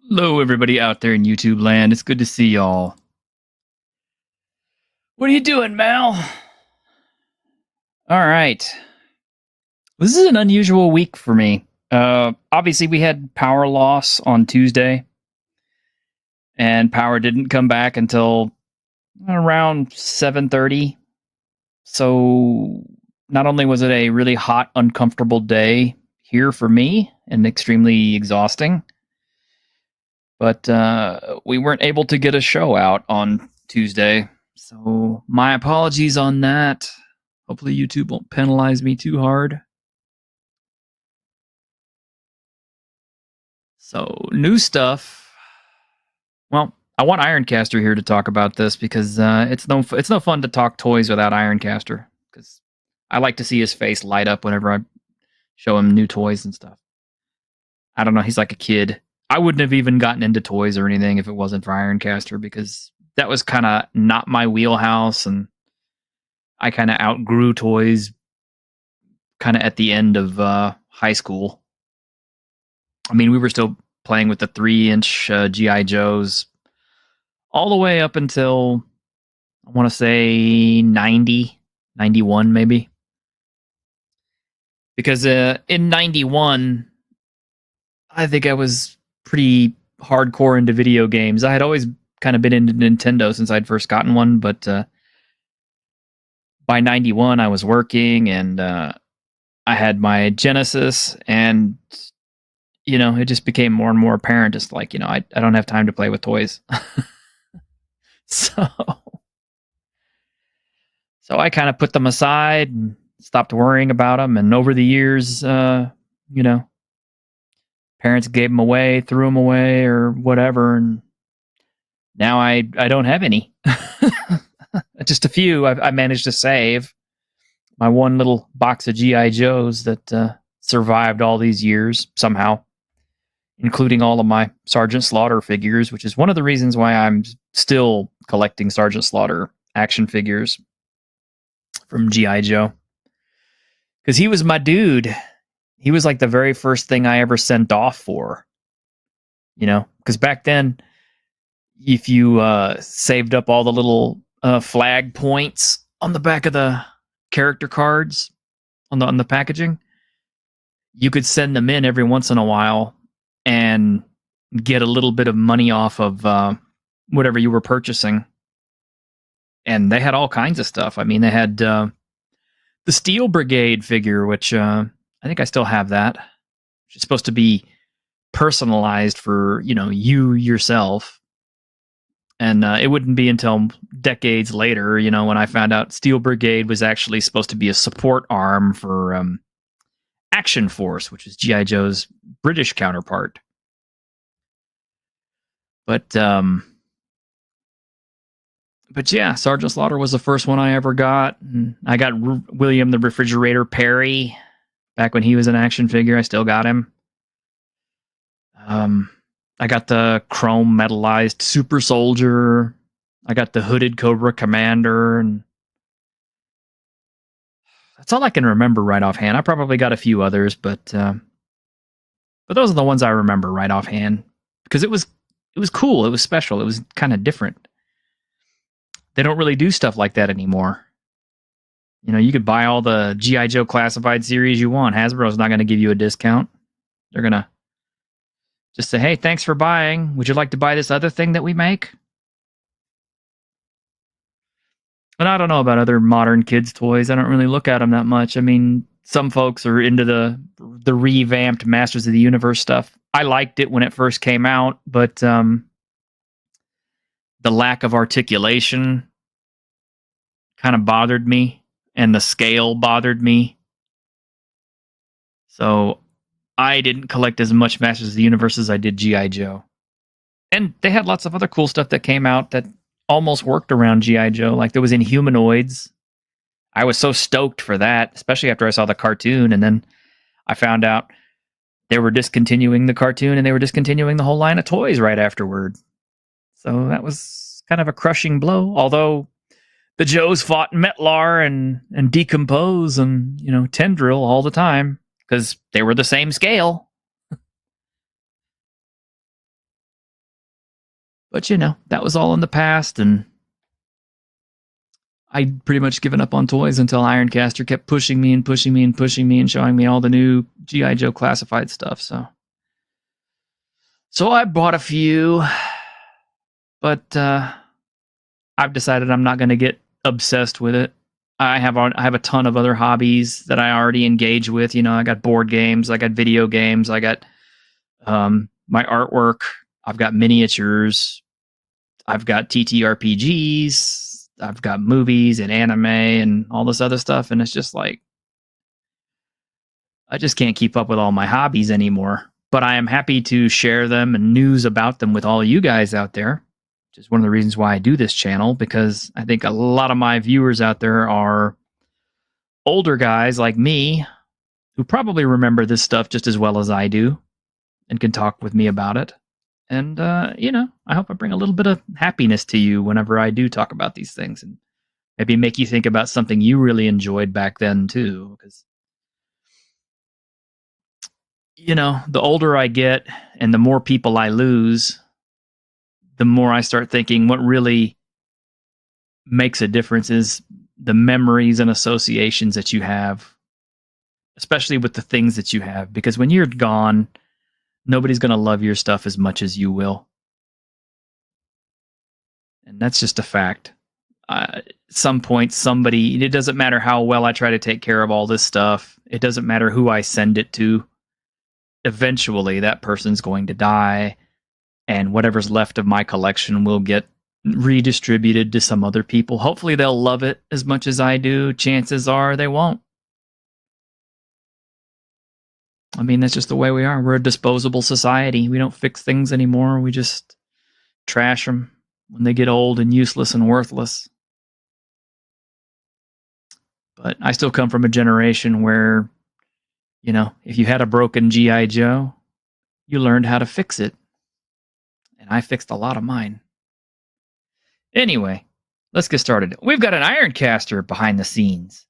Hello, everybody out there in YouTube land. It's good to see y'all. What are you doing, Mal? All right. This is an unusual week for me. Obviously, we had power loss on Tuesday, and power didn't come back until around 7:30. So, not only was it a really hot, uncomfortable day here for me and extremely exhausting, but we weren't able to get a show out on Tuesday. So my apologies on that. Hopefully YouTube won't penalize me too hard. So new stuff. Well, I want Ironcaster here to talk about this because it's no fun to talk toys without Ironcaster, because I like to see his face light up whenever I show him new toys and stuff. I don't know, he's like a kid. I wouldn't have even gotten into toys or anything if it wasn't for Ironcaster, because that was kind of not my wheelhouse, and I kind of outgrew toys kind of at the end of high school. I mean, we were still playing with the 3-inch G.I. Joes all the way up until, I want to say, 90, 91 maybe. Because in 91, I think I was pretty hardcore into video games. I had always kind of been into Nintendo since I'd first gotten one, but by 91, I was working, and I had my Genesis, and it just became more and more apparent. Just like, I don't have time to play with toys. so I kind of put them aside and stopped worrying about them. And over the years, parents gave them away, threw them away, or whatever. And now I don't have any. Just a few I managed to save. My one little box of G.I. Joes that survived all these years somehow, including all of my Sergeant Slaughter figures, which is one of the reasons why I'm still collecting Sergeant Slaughter action figures from G.I. Joe. Because he was my dude. He was like the very first thing I ever sent off for. Because back then, if you saved up all the little flag points on the back of the character cards on the packaging, you could send them in every once in a while and get a little bit of money off of whatever you were purchasing. And they had all kinds of stuff. I mean, they had the Steel Brigade figure, which I think I still have that. It's supposed to be personalized for, you yourself. And it wouldn't be until decades later, when I found out Steel Brigade was actually supposed to be a support arm for Action Force, which is G.I. Joe's British counterpart. But yeah, Sergeant Slaughter was the first one I ever got. And I got William the Refrigerator Perry back when he was an action figure. I still got him. I got the chrome metallized Super Soldier. I got the hooded Cobra Commander, and that's all I can remember right offhand. I probably got a few others, but those are the ones I remember right offhand, because it was cool. It was special. It was kind of different. They don't really do stuff like that anymore. You could buy all the G.I. Joe classified series you want. Hasbro's not going to give you a discount. They're going to just say, hey, thanks for buying. Would you like to buy this other thing that we make? And I don't know about other modern kids' toys. I don't really look at them that much. I mean, some folks are into the revamped Masters of the Universe stuff. I liked it when it first came out, but the lack of articulation kind of bothered me, and the scale bothered me. So I didn't collect as much Masters of the Universe as I did G.I. Joe. And they had lots of other cool stuff that came out that almost worked around G.I. Joe. Like there was Inhumanoids. I was so stoked for that, especially after I saw the cartoon. And then I found out they were discontinuing the cartoon, and they were discontinuing the whole line of toys right afterward. So that was kind of a crushing blow. Although the Joes fought Metlar and Decompose and, Tendril all the time, because they were the same scale. But, that was all in the past, and I'd pretty much given up on toys until Ironcaster kept pushing me and pushing me and pushing me and showing me all the new G.I. Joe classified stuff. So I bought a few, but I've decided I'm not going to get obsessed with it. I have a ton of other hobbies that I already engage with. I got board games, I got video games, I got my artwork, I've got miniatures, I've got TTRPGs, I've got movies and anime and all this other stuff, and it's just like I just can't keep up with all my hobbies anymore. But I am happy to share them and news about them with all you guys out there, which is one of the reasons why I do this channel, because I think a lot of my viewers out there are older guys like me who probably remember this stuff just as well as I do and can talk with me about it. And, I hope I bring a little bit of happiness to you whenever I do talk about these things, and maybe make you think about something you really enjoyed back then, too. Because, the older I get and the more people I lose, the more I start thinking what really makes a difference is the memories and associations that you have, especially with the things that you have. Because when you're gone, nobody's going to love your stuff as much as you will. And that's just a fact. At some point, it doesn't matter how well I try to take care of all this stuff. It doesn't matter who I send it to. Eventually, that person's going to die, and whatever's left of my collection will get redistributed to some other people. Hopefully, they'll love it as much as I do. Chances are they won't. I mean, that's just the way we are. We're a disposable society. We don't fix things anymore. We just trash them when they get old and useless and worthless. But I still come from a generation where, if you had a broken G.I. Joe, you learned how to fix it. And I fixed a lot of mine. Anyway, let's get started. We've got an Ironcaster behind the scenes.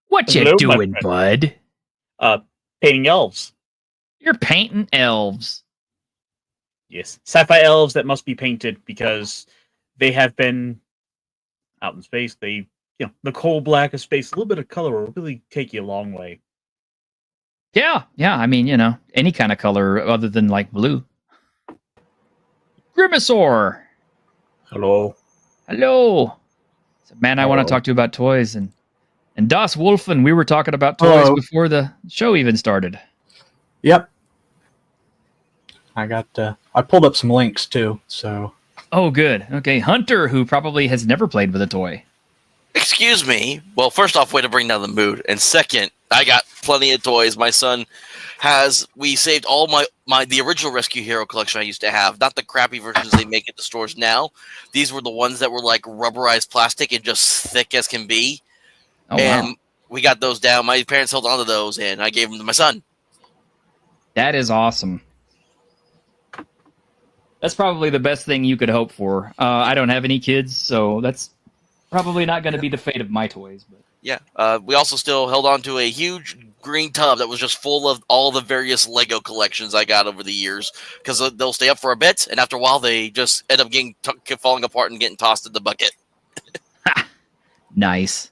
What you doing, bud? Painting elves. You're painting elves. Yes, sci-fi elves that must be painted because they have been out in space. They, the coal black of space, a little bit of color will really take you a long way. Yeah. I mean, any kind of color other than like blue. Grimasaur. Hello. So, man, I want to talk to you about toys, and Das Wolfen, we were talking about toys before the show even started. Yep. I pulled up some links too, so. Oh, good. Okay, Hunter, who probably has never played with a toy. Excuse me. Well, first off, way to bring down the mood. And second, I got plenty of toys. My son we saved all the original Rescue Hero collection I used to have, not the crappy versions they make at the stores now. These were the ones that were like rubberized plastic and just thick as can be. Oh, and wow. We got those down. My parents held on to those, and I gave them to my son. That is awesome. That's probably the best thing you could hope for. I don't have any kids, so that's probably not going to be the fate of my toys. But yeah, we also still held on to a huge green tub that was just full of all the various Lego collections I got over the years, because they'll stay up for a bit, and after a while, they just end up falling apart and getting tossed in the bucket. Nice.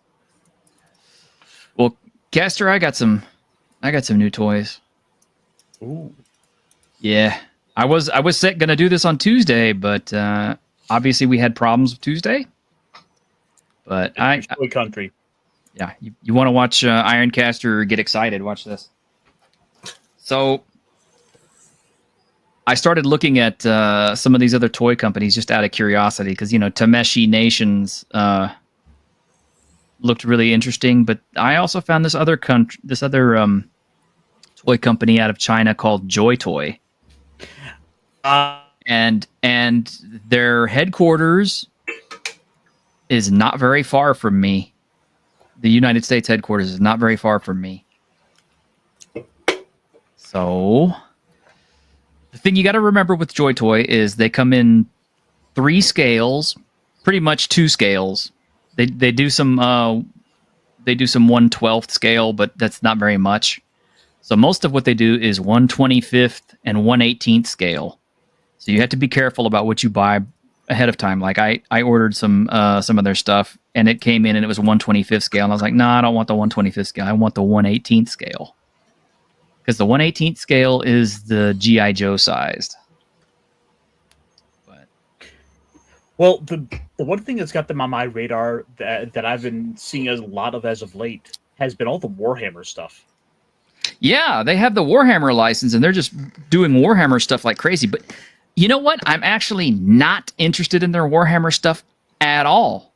Well, Caster, I got some new toys. Ooh. Yeah. I was gonna do this on Tuesday, but obviously we had problems with Tuesday. But toy country. Yeah, you want to watch Ironcaster get excited? Watch this. So I started looking at some of these other toy companies just out of curiosity, because Tameshi Nations looked really interesting, but I also found this other toy company out of China called Joy Toy. And their headquarters is not very far from me. The United States headquarters is not very far from me. So the thing you got to remember with Joy Toy is they come in 3 scales, pretty much 2 scales. They do some 1/12th scale, but that's not very much. So most of what they do is 1/25th and 1/18th scale. So you have to be careful about what you buy ahead of time. Like I ordered some of their stuff, and it came in and it was 1/25th scale, and I was like, no, I don't want the 1/25th scale. I want the 1/18th scale, because the 1/18th scale is the GI Joe sized. But Well, the one thing that's got them on my radar that I've been seeing a lot of as of late has been all the Warhammer stuff. yeah, they have the Warhammer license, and they're just doing Warhammer stuff like crazy. But you know what? I'm actually not interested in their Warhammer stuff at all.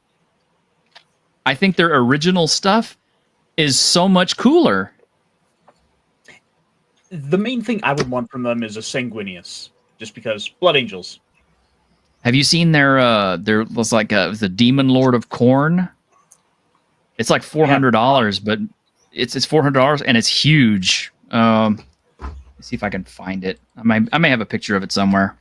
I think their original stuff is so much cooler. The main thing I would want from them is a Sanguinius, just because Blood Angels. Have you seen their was like the Demon Lord of Corn? It's like $400, but it's $400 and it's huge. Let's see if I can find it. I may have a picture of it somewhere.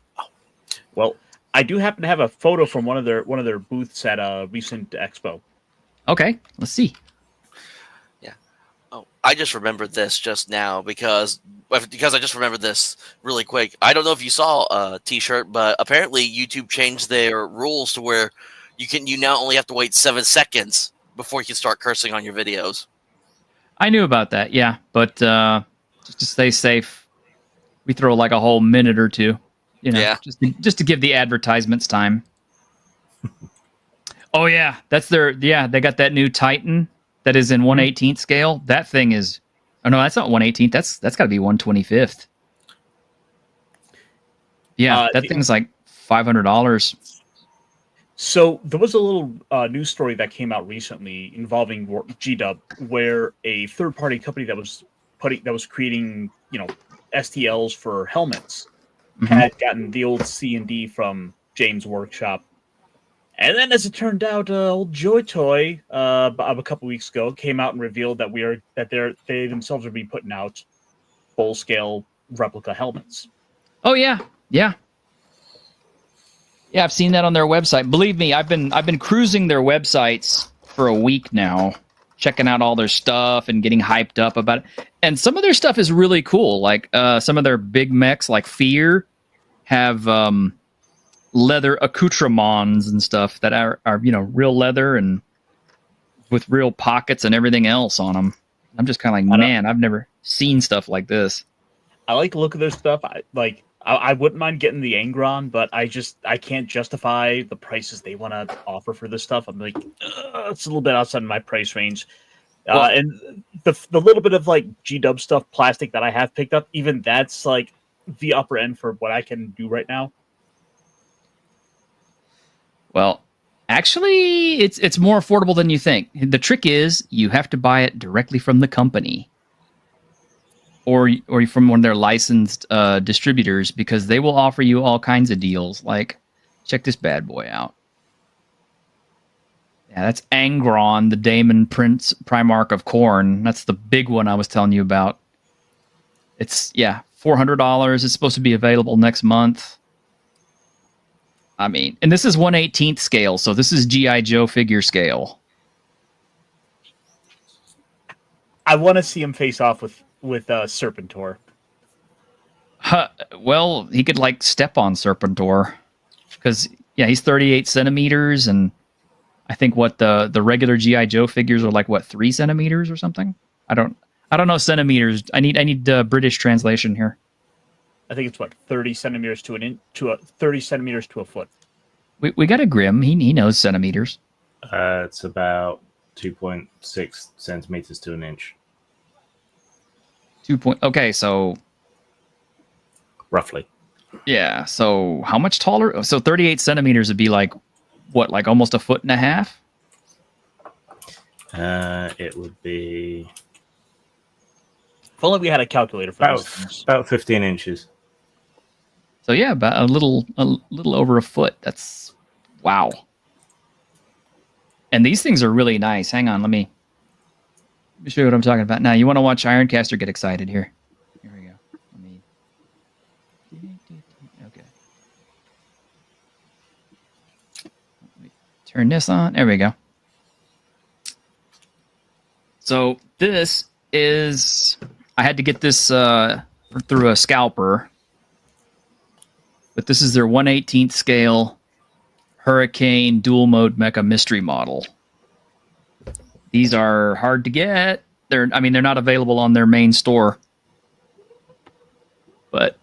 Well, I do happen to have a photo from one of their booths at a recent expo. Okay, let's see. Oh, I just remembered this just now because I just remembered this really quick. I don't know if you saw a T-shirt, but apparently YouTube changed their rules to where you now only have to wait 7 seconds before you can start cursing on your videos. I knew about that, yeah, but just to stay safe, we throw like a whole minute or two, Yeah. just to give the advertisements time. Oh yeah, they got that new Titan that is in 1/18th scale. That thing is, oh no, that's not 1/18th. That's got to be 1/25th. Yeah, that thing's like $500. So there was a little news story that came out recently involving G-Dub, where a third-party company that was creating, STLs for helmets had gotten the old C&D from James' workshop, and then, as it turned out, old Joy Toy of a couple weeks ago came out and revealed that they themselves are be putting out full-scale replica helmets. Oh yeah. Yeah, I've seen that on their website. Believe me, I've been cruising their websites for a week now, checking out all their stuff and getting hyped up about it. And some of their stuff is really cool. Like some of their big mechs, like Fear, have leather accoutrements and stuff that are real leather and with real pockets and everything else on them. I'm just kind of like, man, I've never seen stuff like this. I like the look of their stuff. I wouldn't mind getting the Angron, but I can't justify the prices they want to offer for this stuff. I'm like, it's a little bit outside of my price range. And the little bit of like G-Dub stuff, plastic that I have picked up, even that's like the upper end for what I can do right now. Well, actually, it's more affordable than you think. The trick is you have to buy it directly from the company. Or from one of their licensed distributors, because they will offer you all kinds of deals. Like, check this bad boy out. Yeah, that's Angron, the Daemon Prince Primarch of Khorne. That's the big one I was telling you about. It's, $400. It's supposed to be available next month. I mean, and this is 1/18th scale, so this is G.I. Joe figure scale. I want to see him face off with Serpentor. Well, he could like step on Serpentor, because he's 38 centimeters, and I think what the regular GI Joe figures are like 3 centimeters or something. I don't know centimeters. I need British translation here. I think it's 30 centimeters to 30 centimeters to a foot. We got a Grim. He knows centimeters. It's about 2.6 centimeters to an inch. Okay, so Roughly. yeah. So how much taller? So 38 centimeters would be like what? Like almost a foot and a half? It would be If only we had a calculator for this. about 15 inches. So yeah, about a little over a foot. That's wow. And these things are really nice. Hang on, let me show you what I'm talking about. Now, you want to watch Ironcaster get excited here. Here we go. Okay. Let me turn this on. There we go. So this is, I had to get this through a scalper. but this is their 1/18th scale Hurricane dual mode mecha mystery model. These are hard to get. They're not available on their main store. But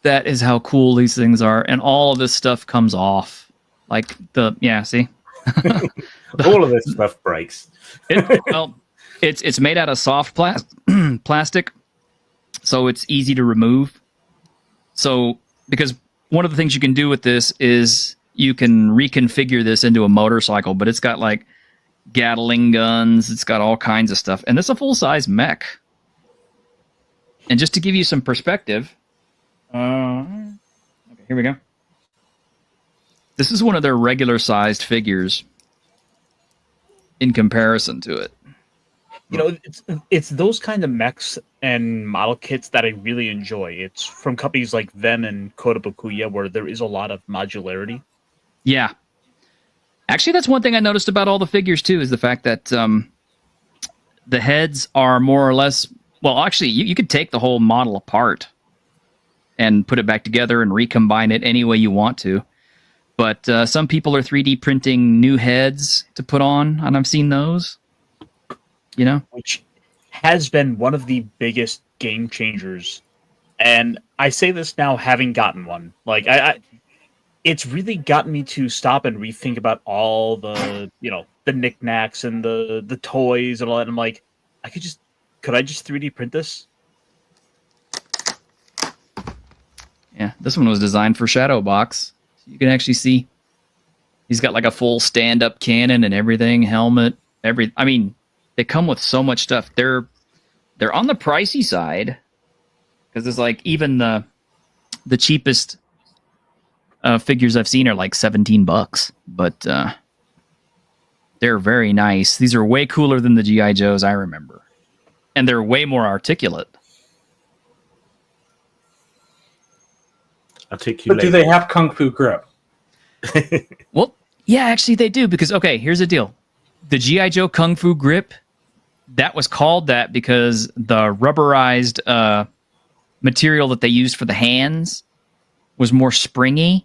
that is how cool these things are, and all of this stuff comes off. Like see? All of this stuff breaks. It's made out of soft plastic, so it's easy to remove. So, because one of the things you can do with this is you can reconfigure this into a motorcycle, but it's got like Gatling guns, it's got all kinds of stuff, and it's a full-size mech. And just to give you some perspective, okay, here we go. This is one of their regular-sized figures in comparison to it. You know, it's those kind of mechs and model kits that I really enjoy. It's from companies like them and Kotobukiya, where there is a lot of modularity. Yeah. Actually, that's one thing I noticed about all the figures, too, is the fact that the heads are more or less... Well, actually, you could take the whole model apart and put it back together and recombine it any way you want to. But some people are 3D printing new heads to put on, and I've seen those. You know? Which has been one of the biggest game changers. And I say this now having gotten one. Like, it's really gotten me to stop and rethink about all the, the knickknacks and the toys and all that. I'm like, could I just 3D print this? Yeah, this one was designed for Shadowbox. You can actually see he's got like a full stand-up cannon and everything, helmet, they come with so much stuff. They're on the pricey side because it's like even the cheapest figures I've seen are like $17, but they're very nice. These are way cooler than the G.I. Joes I remember, and they're way more articulate. But do they have Kung Fu grip? Well, yeah, actually they do, because, okay, here's the deal. The G.I. Joe Kung Fu grip, that was called that because the rubberized material that they used for the hands was more springy,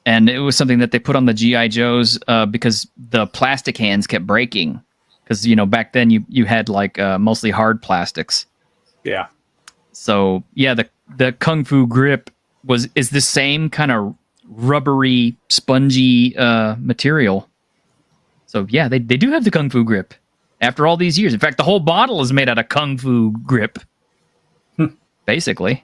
and it was something that they put on the G.I. Joes because the plastic hands kept breaking, because, back then you had like mostly hard plastics. Yeah. So, yeah, the Kung Fu grip is the same kind of rubbery, spongy material. So, yeah, they do have the Kung Fu grip after all these years. In fact, the whole bottle is made out of Kung Fu grip, basically.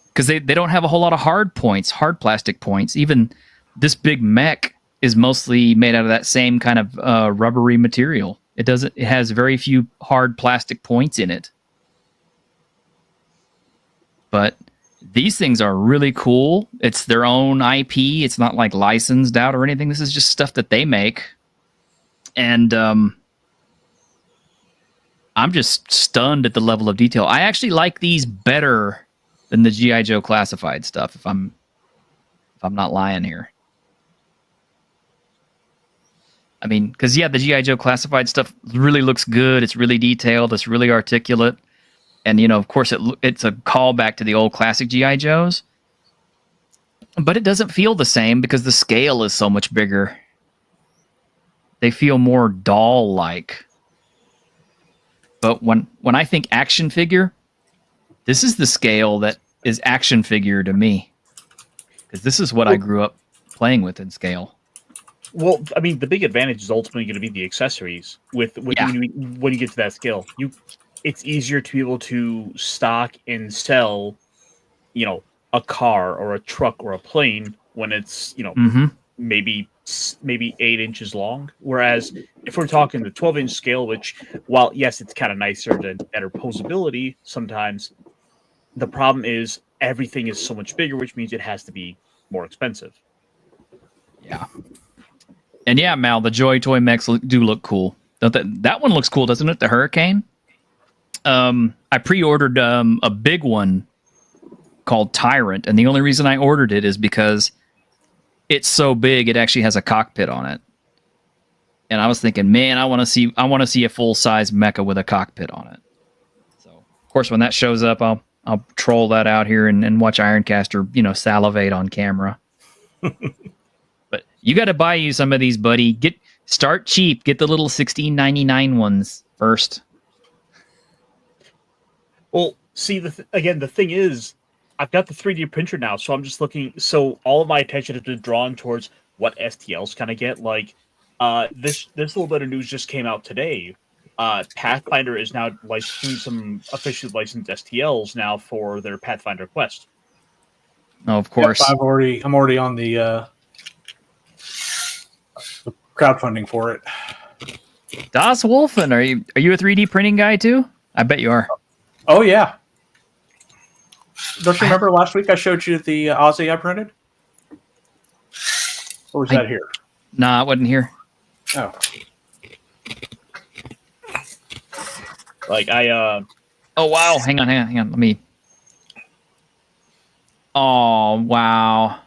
Because they don't have a whole lot of hard plastic points. Even this big mech is mostly made out of that same kind of rubbery material. It has very few hard plastic points in it. But these things are really cool. It's their own IP. It's not like licensed out or anything. This is just stuff that they make. And I'm just stunned at the level of detail. I actually like these better than the G.I. Joe classified stuff, if I'm not lying here. I mean, because, yeah, the G.I. Joe classified stuff really looks good. It's really detailed. It's really articulate. And, of course, it's a callback to the old classic G.I. Joes. But it doesn't feel the same because the scale is so much bigger. They feel more doll-like. But when I think action figure, this is the scale that is action figure to me. Because this is what I grew up playing with in scale. Well, I mean, the big advantage is ultimately going to be the accessories. When you get to that scale, it's easier to be able to stock and sell, a car or a truck or a plane when it's, maybe 8 inches long. Whereas if we're talking the 12-inch scale, which, while yes, it's kind of nicer and better posability sometimes, the problem is everything is so much bigger, which means it has to be more expensive. Yeah. And yeah, Mal, the Joy Toy mechs do look cool. That one looks cool, doesn't it? The Hurricane. I pre-ordered a big one called Tyrant, and the only reason I ordered it is because it's so big it actually has a cockpit on it. And I was thinking, man, I want to see a full-size mecha with a cockpit on it. So, of course, when that shows up, I'll I'll troll that out here and watch Ironcaster, salivate on camera. But you got to buy you some of these, buddy. Start cheap. Get the little $16.99 ones first. Well, see, the thing is, I've got the 3D printer now, so I'm just looking. So all of my attention has been drawn towards what STLs can I get. Like, this little bit of news just came out today. Pathfinder is now doing some officially licensed STLs now for their Pathfinder Quest. Oh, of course. Yep, I'm already on the crowdfunding for it. Das Wolfen, are you a 3D printing guy too? I bet you are. Oh yeah. Don't you remember last week I showed you the Aussie I printed? Or was that here? Nah, it wasn't here. Oh. Like Oh wow! Hang on. Let me. Oh wow!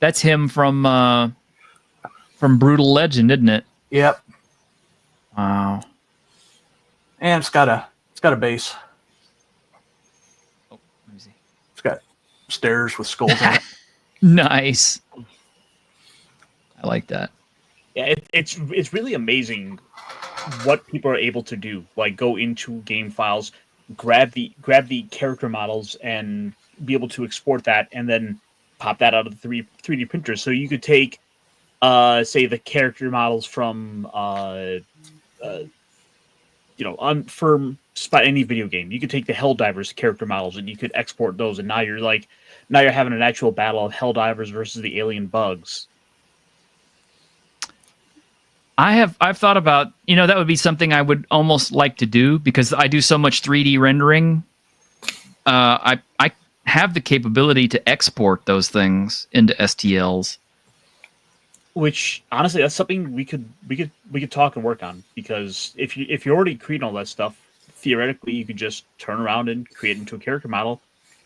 That's him from Brutal Legend, isn't it? Yep. Wow. And it's got a base. Oh, let me see. It's got stairs with skulls on it. Nice. I like that. yeah, it's really amazing what people are able to do. Like, go into game files, grab the character models, and be able to export that, and then pop that out of the 3D printer. So you could take, say, the character models from, from any video game. You could take the Helldivers character models, and you could export those, and now you're having an actual battle of Helldivers versus the alien bugs. I've thought about, that would be something I would almost like to do because I do so much 3D rendering. I have the capability to export those things into STLs. Which, honestly, that's something we could talk and work on, because if you're already creating all that stuff, theoretically you could just turn around and create it into a character model.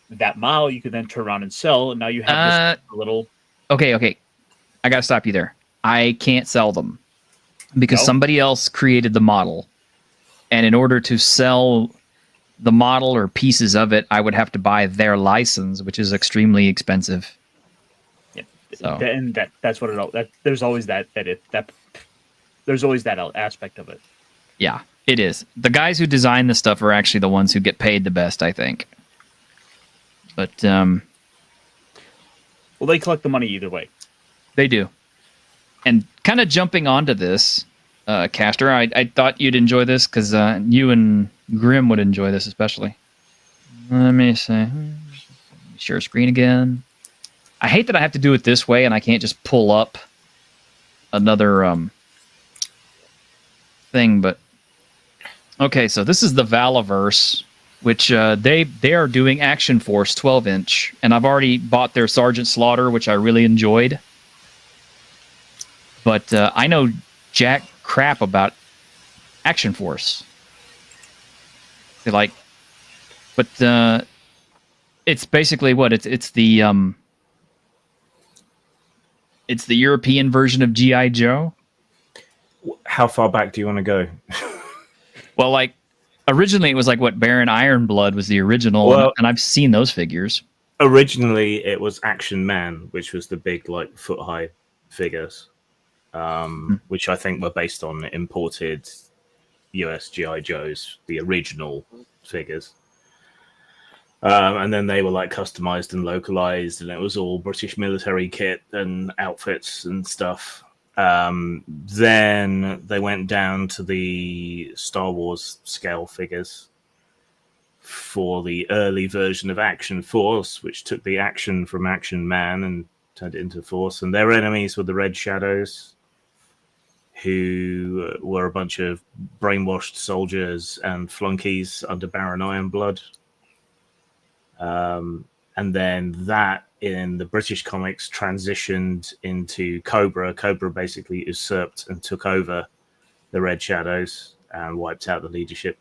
That model you could then turn around and sell, and now you have this little. Okay, I gotta stop you there. I can't sell them because somebody else created the model, and in order to sell the model or pieces of it, I would have to buy their license, which is extremely expensive. So. And that's what it all. There's always there's always that aspect of it. Yeah, it is. The guys who design the stuff are actually the ones who get paid the best, I think. But well, they collect the money either way. They do. And kind of jumping onto this, Caster, I thought you'd enjoy this because you and Grim would enjoy this especially. Let me see. Share screen again. I hate that I have to do it this way and I can't just pull up another thing, but okay, so this is the Valaverse, which they are doing Action Force 12-inch, and I've already bought their Sergeant Slaughter, which I really enjoyed. But I know jack crap about Action Force. But it's basically what it's the European version of G.I. Joe. How far back do you want to go? Well, originally it was Baron Ironblood was the original, well, and I've seen those figures. Originally, it was Action Man, which was the big foot-high figures, which I think were based on imported US G.I. Joes, the original figures. And then they were customized and localized, and it was all British military kit and outfits and stuff. Then they went down to the Star Wars scale figures for the early version of Action Force, which took the action from Action Man and turned it into Force. And their enemies were the Red Shadows, who were a bunch of brainwashed soldiers and flunkies under Baron Ironblood. And then that in the British comics transitioned into Cobra. Cobra basically usurped and took over the Red Shadows and wiped out the leadership,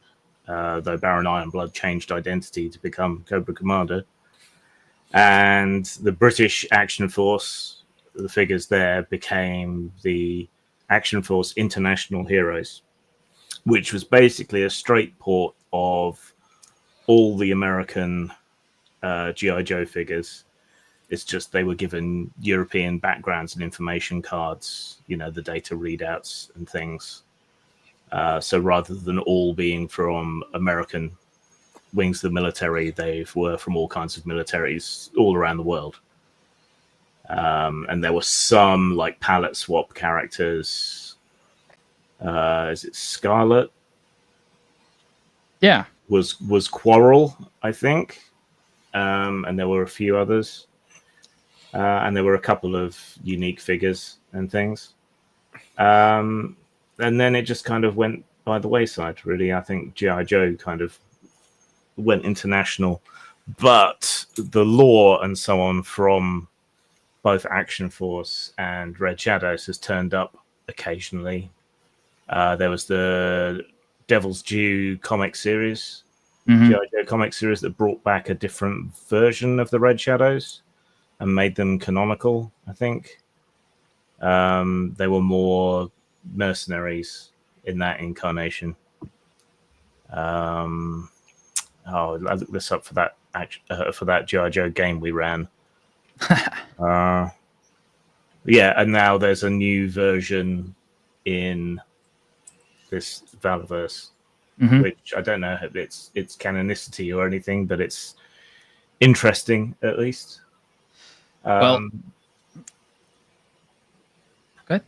though Baron Ironblood changed identity to become Cobra Commander. And the British Action Force, the figures there, became the Action Force International Heroes, which was basically a straight port of all the American G.I. Joe figures. It's just they were given European backgrounds and information cards, the data readouts and things. So rather than all being from American wings of the military, they were from all kinds of militaries all around the world. And there were some like palette swap characters. Is it Scarlet? Yeah. Was Quarrel, I think. And there were a few others. And there were a couple of unique figures and things. And then it just kind of went by the wayside, really. I think G.I. Joe kind of went international. But the lore and so on from both Action Force and Red Shadows has turned up occasionally. There was the Devil's Due comic series, G.I. Joe comic series that brought back a different version of the Red Shadows and made them canonical, I think. They were more mercenaries in that incarnation. I looked this up for that G.I. Joe game we ran. Yeah, and now there's a new version in this Valaverse, which I don't know if it's canonicity or anything, but it's interesting at least. Well, good.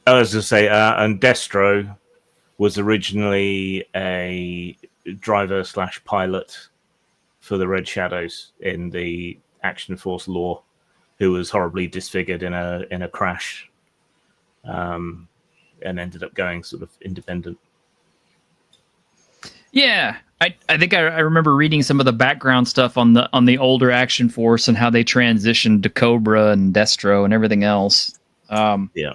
I was going to say, and Destro was originally a driver/pilot for the Red Shadows in the Action Force lore, who was horribly disfigured in a crash, and ended up going sort of independent. Yeah, I think I remember reading some of the background stuff on the older Action Force and how they transitioned to Cobra and Destro and everything else. Yeah.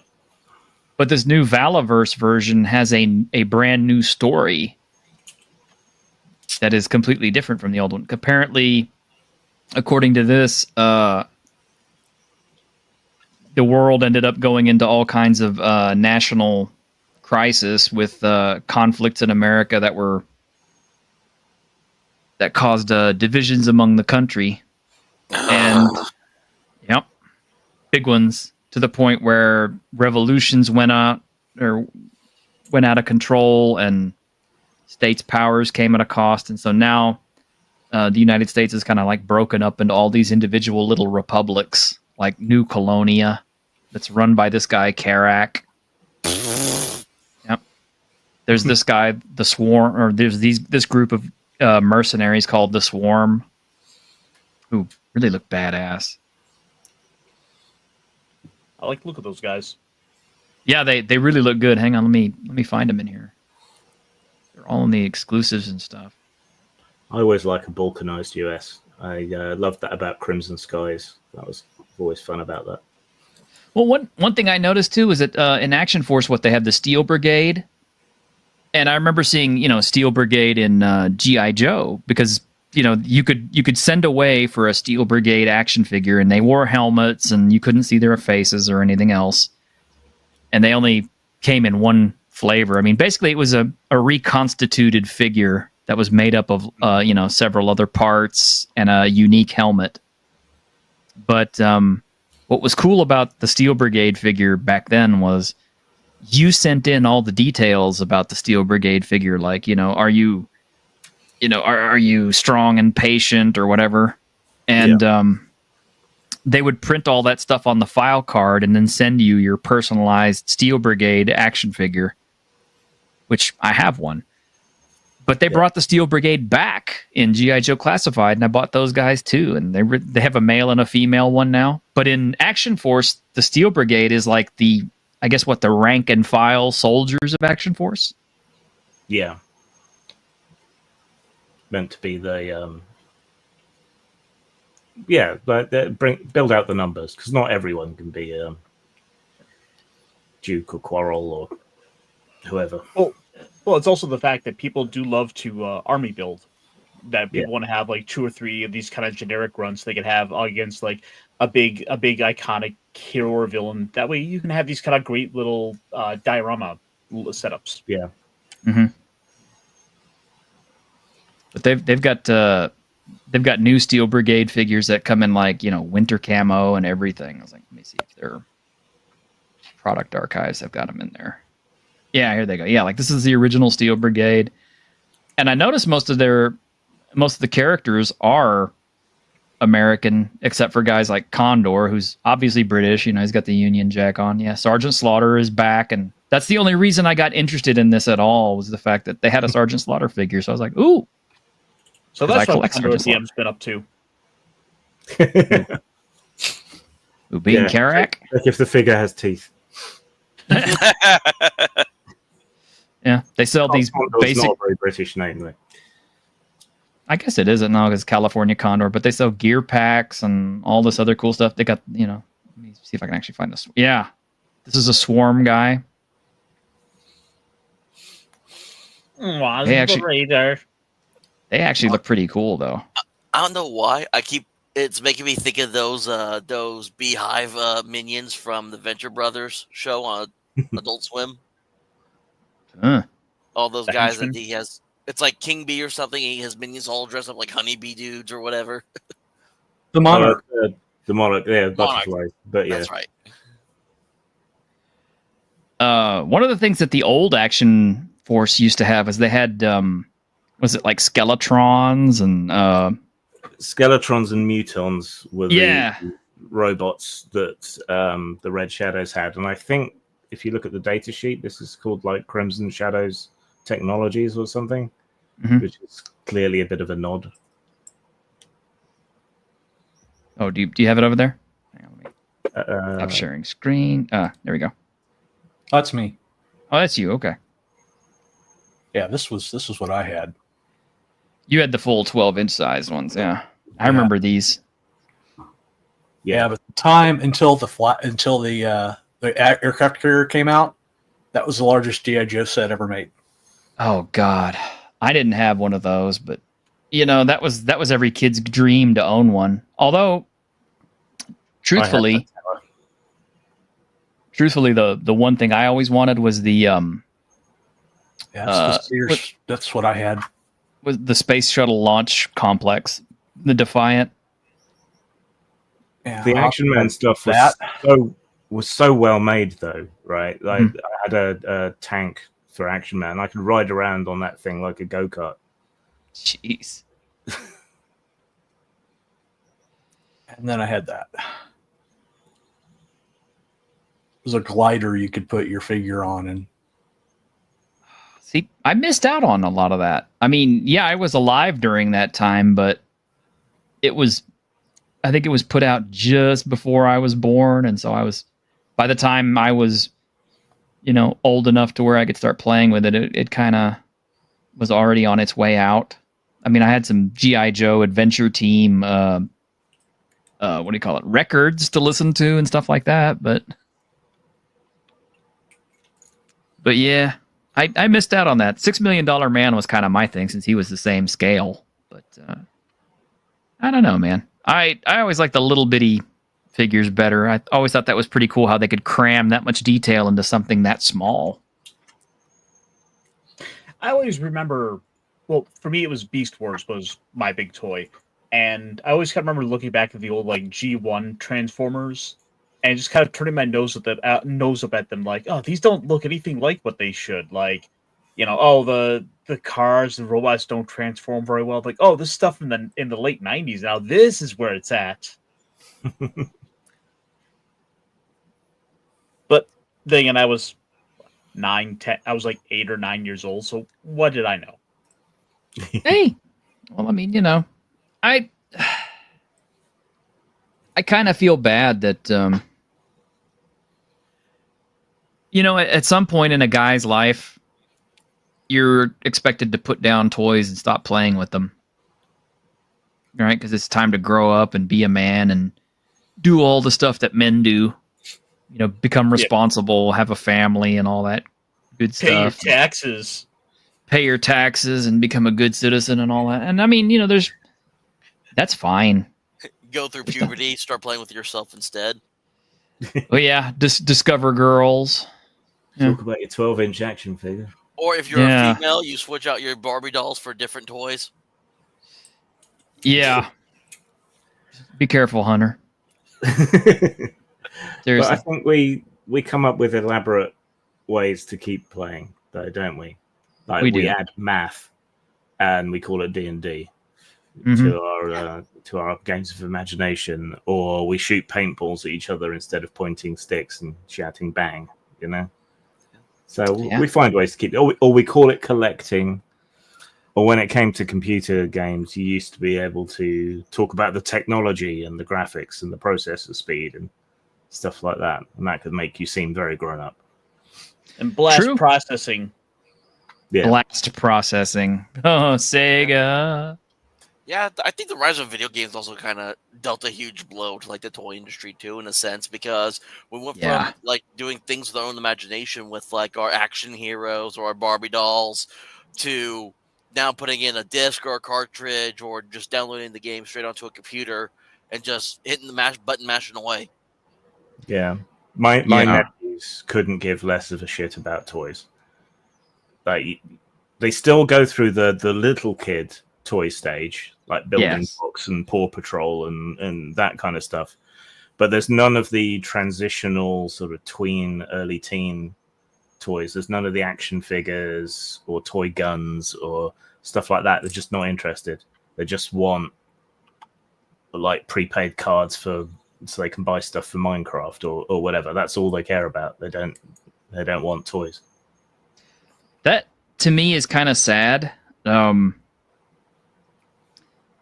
But this new Valaverse version has a brand new story that is completely different from the old one. Apparently, according to this, the world ended up going into all kinds of national crisis with conflicts in America that caused divisions among the country, and big ones, to the point where revolutions went out of control and states' powers came at a cost. And so now the United States is kind of like broken up into all these individual little republics, like New Colonia, that's run by this guy Karak. Yep. There's this guy, the Swarm, or there's this group of mercenaries called the Swarm, who really look badass. I like to look at those guys. Yeah, they really look good. Hang on, let me find them in here. They're all in the exclusives and stuff. I always like a balkanized US. I loved that about Crimson Skies. That was always fun about that. Well, one thing I noticed too is that in Action Force, they have the Steel Brigade, and I remember seeing Steel Brigade in G.I. Joe, because you could send away for a Steel Brigade action figure, and they wore helmets, and you couldn't see their faces or anything else, and they only came in one flavor. I mean, basically, it was a reconstituted figure that was made up of several other parts and a unique helmet. But what was cool about the Steel Brigade figure back then was you sent in all the details about the Steel Brigade figure, like are you strong and patient or whatever, and they would print all that stuff on the file card and then send you your personalized Steel Brigade action figure, which I have one. But they brought the Steel Brigade back in G.I. Joe Classified, and I bought those guys too. And they have a male and a female one now. But in Action Force, the Steel Brigade is like the rank and file soldiers of Action Force. Yeah. Meant to be the but build out the numbers, because not everyone can be Duke or Quarrel or whoever. Well, it's also the fact that people do love to army build. That people want to have like 2 or 3 of these kind of generic runs they could have against like a big iconic hero or villain. That way you can have these kind of great little diorama setups. Yeah. Mm-hmm. But they've got new Steel Brigade figures that come in like, winter camo and everything. I was like, let me see if their product archives have got them in there. Yeah, here they go. Yeah, like this is the original Steel Brigade. And I noticed most of the characters are American, except for guys like Condor, who's obviously British. He's got the Union Jack on. Yeah, Sergeant Slaughter is back, and that's the only reason I got interested in this at all was the fact that they had a Sergeant Slaughter figure. So I was like, ooh. So that's what Condor TM's been up to. Ooh, being Karak? Like if the figure has teeth. Yeah, they sell these basic. Not a very British name, though. I guess it isn't now because California Condor, but they sell gear packs and all this other cool stuff. They got, let me see if I can actually find this. Yeah, this is a Swarm guy. They actually look pretty cool, though. I don't know why. It's making me think of those Beehive minions from the Venture Brothers show on Adult Swim. All those guys that he has. It's like King Bee or something. He has minions all dressed up like honeybee dudes or whatever. The Monarch. The Monarch, yeah, butterflies. But yeah. That's right. One of the things that the old Action Force used to have is they had, was it like Skeletrons and... Skeletrons and Mutons were the robots that the Red Shadows had. And I think if you look at the data sheet, this is called like Crimson Shadows Technologies or something, which is clearly a bit of a nod. Oh, do you have it over there? Hang on, let me stop sharing screen. There we go. That's me. Oh, that's you. Okay. Yeah, this was what I had. You had the full 12-inch size ones. Yeah, I remember these. Yeah, but the time until the aircraft carrier came out, that was the largest GI Joe set ever made. Oh God, I didn't have one of those, but that was every kid's dream to own one. Although, truthfully, the one thing I always wanted was the that's what I had. Was the Space Shuttle Launch Complex, the Defiant. Yeah, the Action Man stuff was so well made, though, right? Like I had a tank for Action Man. I could ride around on that thing like a go-kart. Jeez. And then I had that. It was a glider you could put your figure on. And see, I missed out on a lot of that. I mean, yeah, I was alive during that time, but I think it was put out just before I was born. And so by the time I was, old enough to where I could start playing with it, it kind of was already on its way out. I mean, I had some G.I. Joe Adventure Team, what do you call it, records to listen to and stuff like that. But yeah, I missed out on that. $6 Million Man was kind of my thing since he was the same scale. But I don't know, man. I always liked the little bitty figures better. I always thought that was pretty cool how they could cram that much detail into something that small. I always remember, well, for me it was Beast Wars was my big toy. And I always kind of remember looking back at the old like G1 Transformers and just kind of turning my nose up at them like, oh, these don't look anything like what they should. Like, the cars and robots don't transform very well. Like, oh, this stuff in the late 90s. Now this is where it's at. But then again, I was 9, 10. I was like 8 or 9 years old. So what did I know? Hey, well, I mean, I kind of feel bad that, at some point in a guy's life, you're expected to put down toys and stop playing with them. Right? Because it's time to grow up and be a man and do all the stuff that men do. Become responsible, have a family and all that good stuff. Pay your taxes. Pay your taxes and become a good citizen and all that. And I mean, that's fine. Go through puberty, start playing with yourself instead. Oh yeah, discover girls. Talk about your 12-inch action figure. Or if you're a female, you switch out your Barbie dolls for different toys. Yeah. Be careful, Hunter. But Seriously. I think we come up with elaborate ways to keep playing, though, don't we? Like We we do. add math and we call it D&D Mhm. to our games of imagination, or we shoot paintballs at each other instead of pointing sticks and shouting bang. You know, so Yeah. we find ways to keep, or we call it collecting. Or when it came to computer games, you used to be able to talk about the technology and the graphics and the processor speed and stuff like that, and that could make you seem very grown up. And blast True. processing. Yeah, Blast processing. Oh, Sega. Yeah, I think the rise of video games also kind of dealt a huge blow to like the toy industry too, in a sense, because we went Yeah. from like doing things with our own imagination with like our action heroes or our Barbie dolls to now putting in a disc or a cartridge or just downloading the game straight onto a computer and just hitting the button mashing away. yeah. My Yeah. nephews couldn't give less of a shit about toys. Like they still go through the little kid toy stage, like building Yes. blocks and Paw Patrol and that kind of stuff. But there's none of the transitional sort of tween, early teen toys. There's none of the action figures or toy guns or stuff like that. They're just not interested. They just want like prepaid cards for so they can buy stuff for Minecraft or whatever. That's all they care about. They don't want toys. That to me is kind of sad. You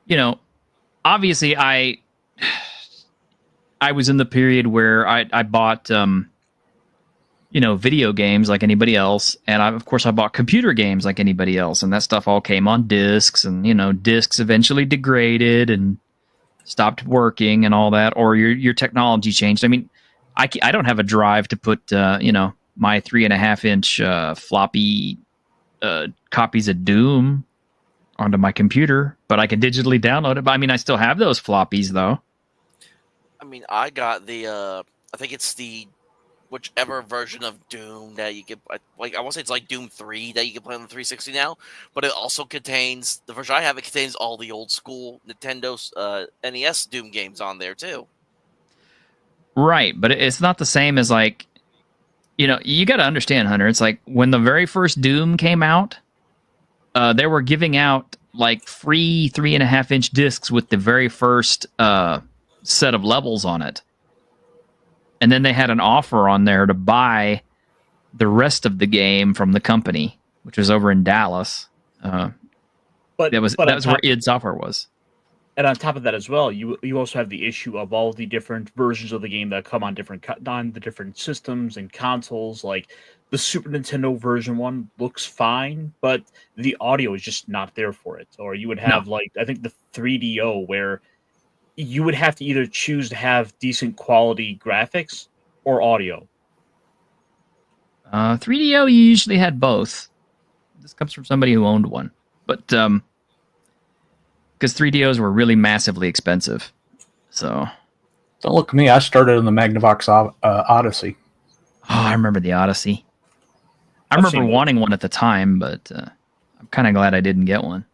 know, obviously I was in the period where I bought video games like anybody else, and of course I bought computer games like anybody else, and that stuff all came on discs, and discs eventually degraded and stopped working and all that, or your technology changed. I mean, I don't have a drive to put my 3.5-inch floppy copies of Doom onto my computer, but I can digitally download it. But I mean, I still have those floppies though. I mean, I got the I think it's the whichever version of Doom that you can like. I want to say it's like Doom 3 that you can play on the 360 now, but it also contains the version I have. It contains all the old school Nintendo NES Doom games on there too. Right, but it's not the same as like, you got to understand, Hunter. It's like when the very first Doom came out, they were giving out like free 3.5-inch discs with the very first set of levels on it. And then they had an offer on there to buy the rest of the game from the company, which was over in Dallas. But that was where id Software was. And on top of that as well, you also have the issue of all the different versions of the game that come on the different systems and consoles. Like the Super Nintendo version one looks fine, but the audio is just not there for it. Or you would have like I think the 3DO where you would have to either choose to have decent quality graphics or audio. 3DO, you usually had both. This comes from somebody who owned one, but because 3DOs were really massively expensive. So don't look at me. I started in the Magnavox Odyssey. Oh, I remember the Odyssey. I remember wanting one at the time, but I'm kind of glad I didn't get one.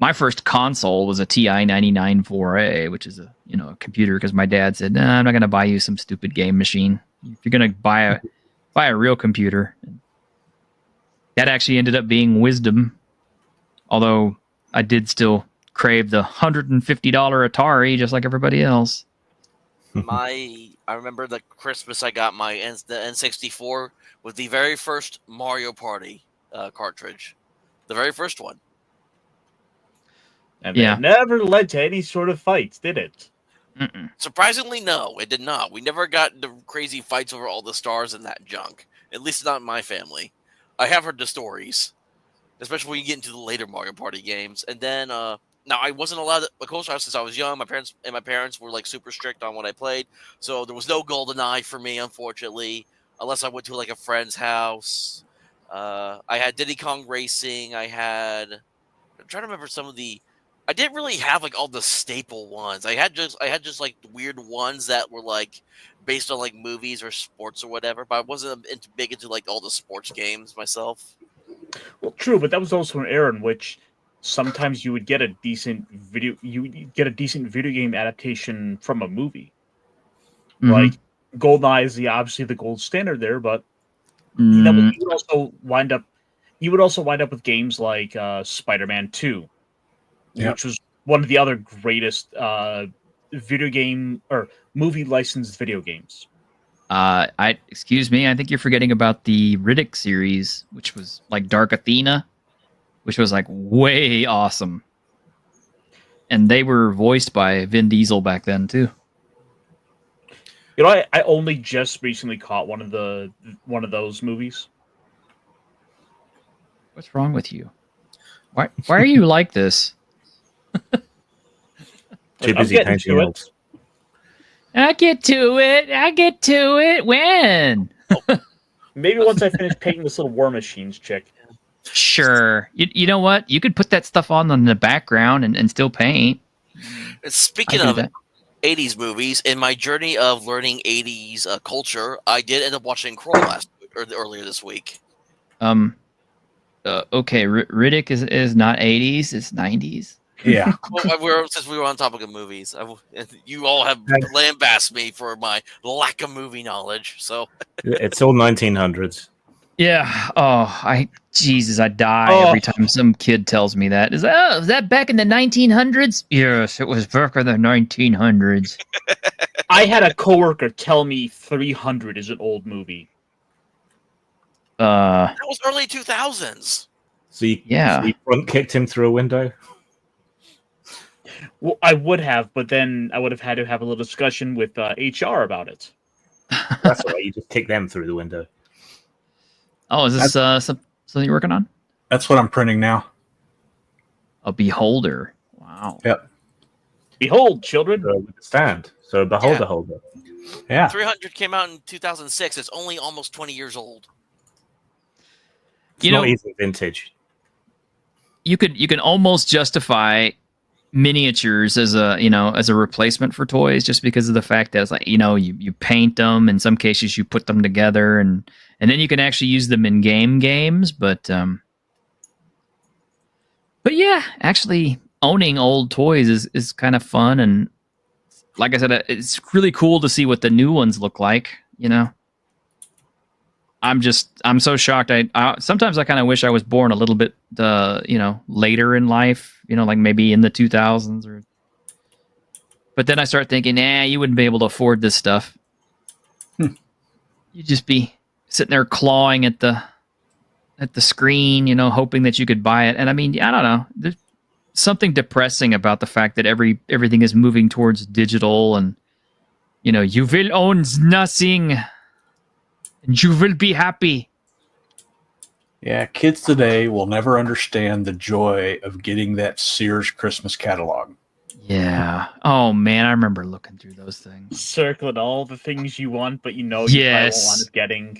My first console was a TI 99 4A, which is a computer, because my dad said, "Nah, I'm not going to buy you some stupid game machine. If you're going to buy a real computer." That actually ended up being Wisdom, although I did still crave the $150 Atari just like everybody else. I remember the Christmas I got the N64 with the very first Mario Party cartridge, the very first one. And it never led to any sort of fights, did it? Mm-mm. Surprisingly, no, it did not. We never got into crazy fights over all the stars and that junk. At least not in my family. I have heard the stories, especially when you get into the later Mario Party games. And then, now I wasn't allowed to Coast House since I was young. My parents were like super strict on what I played, so there was no GoldenEye for me, unfortunately, unless I went to like a friend's house. I had Diddy Kong Racing. I'm trying to remember some of the. I didn't really have like all the staple ones. I had just like weird ones that were like based on like movies or sports or whatever. But I wasn't big into like all the sports games myself. Well, true, but that was also an era in which sometimes you would get a decent video game adaptation from a movie. Mhm. Like GoldenEye is obviously the gold standard there, but Mm, you would also wind up with games like Spider-Man 2, Yep. which was one of the other greatest video game or movie licensed video games. excuse me, I think you're forgetting about the Riddick series, which was like Dark Athena, which was like way awesome. And they were voiced by Vin Diesel back then too. You know, I only just recently caught one of those movies. What's wrong with you? Why are you like this? Too I'm busy getting painting to it. elves. I get to it. When? Maybe once I finish painting this little War Machines chick. Sure. You know what? You could put that stuff on in the background and still paint. Speaking I do of that. 80s movies, in my journey of learning 80s culture, I did end up watching Kroll earlier this week. Okay, Riddick is not 80s, it's 90s. Yeah. Well, since we were on topic of movies, you all have lambasted me for my lack of movie knowledge. So It's all 1900s. Yeah. Oh, Jesus, I die Oh. every time some kid tells me that. Is that back in the 1900s? Yes, it was back in the 1900s. I had a coworker tell me 300 is an old movie. that was early 2000s. So you front kicked him through a window. Well, I would have, but then I would have had to have a little discussion with HR about it. That's all right. You just kick them through the window. Oh, is this something you're working on? That's what I'm printing now. A beholder. Wow. Yep. Behold, children. With the stand. So a beholder Yeah. holder. Yeah. 300 came out in 2006. It's only almost 20 years old. It's You not know- even vintage. You can almost justify miniatures as a replacement for toys just because of the fact that it's like, you paint them, in some cases you put them together, and then you can actually use them in games, but yeah, actually owning old toys is kind of fun, and like I said, it's really cool to see what the new ones look like, I'm so shocked. I sometimes I kind of wish I was born a little bit, later in life, like maybe in the 2000s but then I start thinking, you wouldn't be able to afford this stuff. You'd just be sitting there clawing at the screen, hoping that you could buy it. And I mean, I don't know. There's something depressing about the fact that everything is moving towards digital, and, you will own nothing. And you will be happy. Yeah, kids today will never understand the joy of getting that Sears Christmas catalog. Yeah. Oh man, I remember looking through those things. Circling all the things you want, but you probably Yes. won't wind up getting.